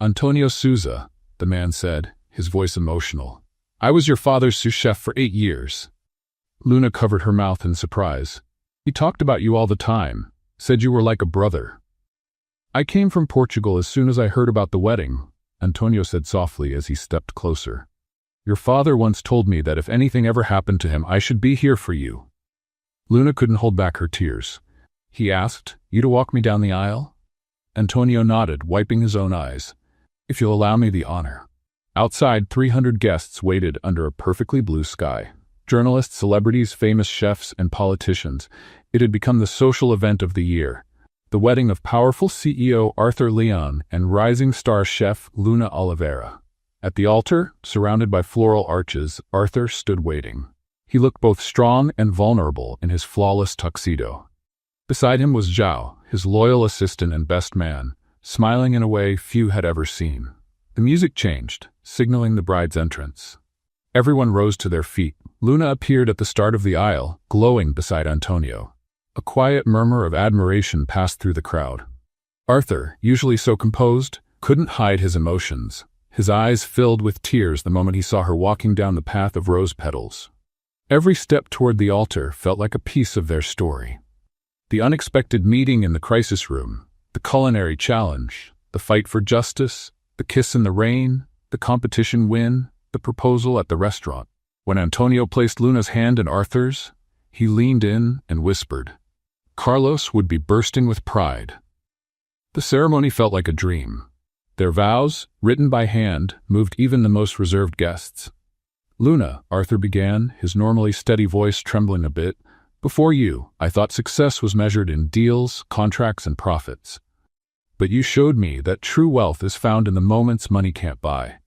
"Antonio Souza," the man said, his voice emotional. "I was your father's sous chef for 8 years. Luna covered her mouth in surprise. "He talked about you all the time, said you were like a brother." "I came from Portugal as soon as I heard about the wedding," Antonio said softly as he stepped closer. "Your father once told me that if anything ever happened to him, I should be here for you." Luna couldn't hold back her tears. "He asked you to walk me down the aisle?" Antonio nodded, wiping his own eyes. "If you'll allow me the honor." Outside, 300 guests waited under a perfectly blue sky. Journalists, celebrities, famous chefs, and politicians. It had become the social event of the year. The wedding of powerful CEO Arthur Leon and rising star chef Luna Oliveira. At the altar, surrounded by floral arches, Arthur stood waiting. He looked both strong and vulnerable in his flawless tuxedo. Beside him was Zhao, his loyal assistant and best man, smiling in a way few had ever seen. The music changed, signaling the bride's entrance. Everyone rose to their feet. Luna appeared at the start of the aisle, glowing beside Antonio. A quiet murmur of admiration passed through the crowd. Arthur, usually so composed, couldn't hide his emotions. His eyes filled with tears the moment he saw her walking down the path of rose petals. Every step toward the altar felt like a piece of their story. The unexpected meeting in the crisis room, the culinary challenge, the fight for justice, the kiss in the rain, the competition win, the proposal at the restaurant. When Antonio placed Luna's hand in Arthur's, he leaned in and whispered. Carlos would be bursting with pride. The ceremony felt like a dream. Their vows, written by hand, moved even the most reserved guests. "Luna," Arthur began, his normally steady voice trembling a bit, "before you, I thought success was measured in deals, contracts, and profits. But you showed me that true wealth is found in the moments money can't buy.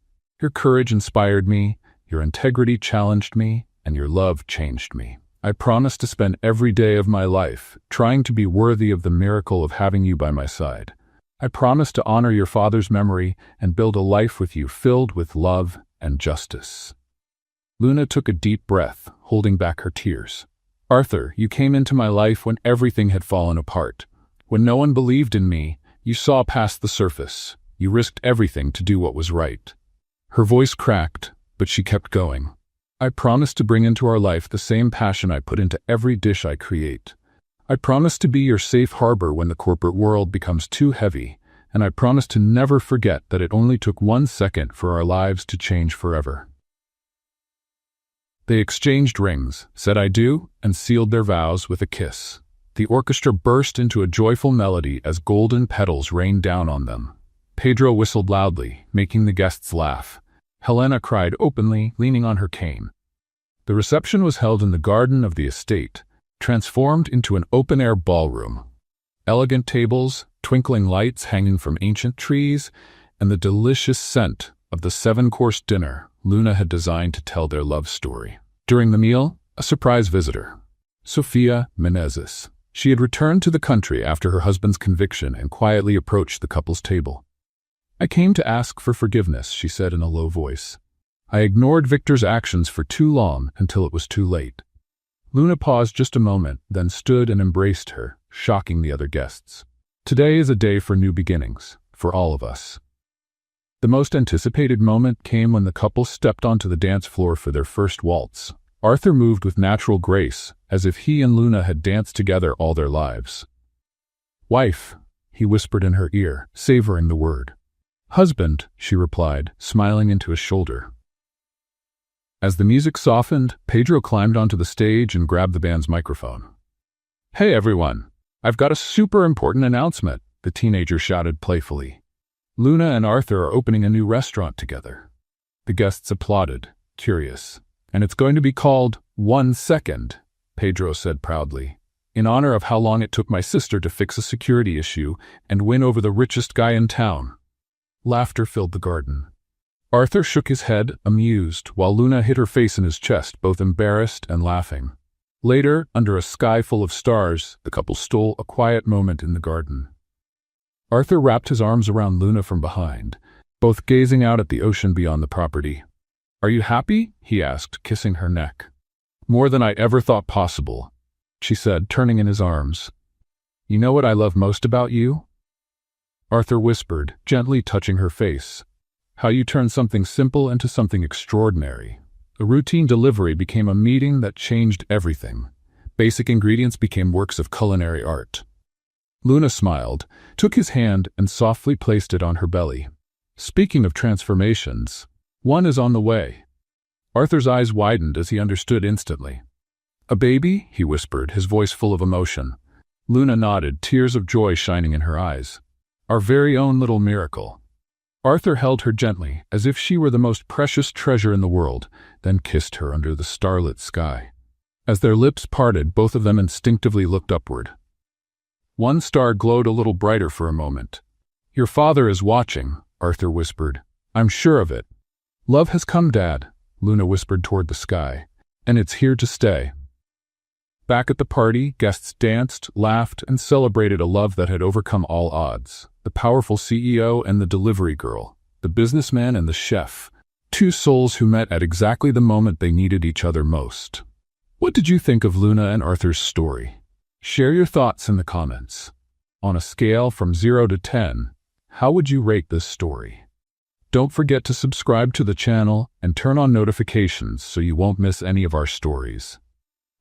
Your courage inspired me, your integrity challenged me, and your love changed me. I promise to spend every day of my life trying to be worthy of the miracle of having you by my side. I promise to honor your father's memory and build a life with you filled with love and justice." Luna took a deep breath, holding back her tears. "Arthur, you came into my life when everything had fallen apart. When no one believed in me, you saw past the surface. You risked everything to do what was right." Her voice cracked, but she kept going. "I promise to bring into our life the same passion I put into every dish I create. I promise to be your safe harbor when the corporate world becomes too heavy, and I promise to never forget that it only took 1 second for our lives to change forever." They exchanged rings, said "I do," and sealed their vows with a kiss. The orchestra burst into a joyful melody as golden petals rained down on them. Pedro whistled loudly, making the guests laugh. Helena cried openly, leaning on her cane. The reception was held in the garden of the estate, transformed into an open-air ballroom. Elegant tables, twinkling lights hanging from ancient trees, and the delicious scent of the 7-course dinner Luna had designed to tell their love story. During the meal, a surprise visitor. Sofia Menezes. She had returned to the country after her husband's conviction and quietly approached the couple's table. "I came to ask for forgiveness," she said in a low voice. I ignored Victor's actions for too long until it was too late. Luna paused just a moment, then stood and embraced her, shocking the other guests. Today is a day for new beginnings, for all of us. The most anticipated moment came when the couple stepped onto the dance floor for their first waltz. Arthur moved with natural grace, as if he and Luna had danced together all their lives. "Wife," he whispered in her ear, savoring the word. "Husband," she replied, smiling into his shoulder. As the music softened, Pedro climbed onto the stage and grabbed the band's microphone. "Hey everyone, I've got a super important announcement," the teenager shouted playfully. "Luna and Arthur are opening a new restaurant together." The guests applauded, curious. "And it's going to be called 1 Second, Pedro said proudly, "in honor of how long it took my sister to fix a security issue and win over the richest guy in town." Laughter filled the garden. Arthur shook his head, amused, while Luna hid her face in his chest, both embarrassed and laughing. Later, under a sky full of stars, the couple stole a quiet moment in the garden. Arthur wrapped his arms around Luna from behind, both gazing out at the ocean beyond the property. "Are you happy?" he asked, kissing her neck. "More than I ever thought possible," she said, turning in his arms. "You know what I love most about you?" Arthur whispered, gently touching her face. "How you turned something simple into something extraordinary. A routine delivery became a meeting that changed everything. Basic ingredients became works of culinary art." Luna smiled, took his hand, and softly placed it on her belly. "Speaking of transformations, one is on the way." Arthur's eyes widened as he understood instantly. "A baby?" he whispered, his voice full of emotion. Luna nodded, tears of joy shining in her eyes. "Our very own little miracle." Arthur held her gently, as if she were the most precious treasure in the world, then kissed her under the starlit sky. As their lips parted, both of them instinctively looked upward. One star glowed a little brighter for a moment. "Your father is watching," Arthur whispered. "I'm sure of it." "Love has come, Dad," Luna whispered toward the sky, "and it's here to stay." Back at the party, guests danced, laughed, and celebrated a love that had overcome all odds. The powerful CEO and the delivery girl, the businessman and the chef, two souls who met at exactly the moment they needed each other most. What did you think of Luna and Arthur's story? Share your thoughts in the comments. On a scale from 0 to 10, how would you rate this story? Don't forget to subscribe to the channel and turn on notifications so you won't miss any of our stories.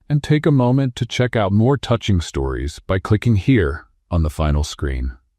And take a moment to check out more touching stories by clicking here on the final screen.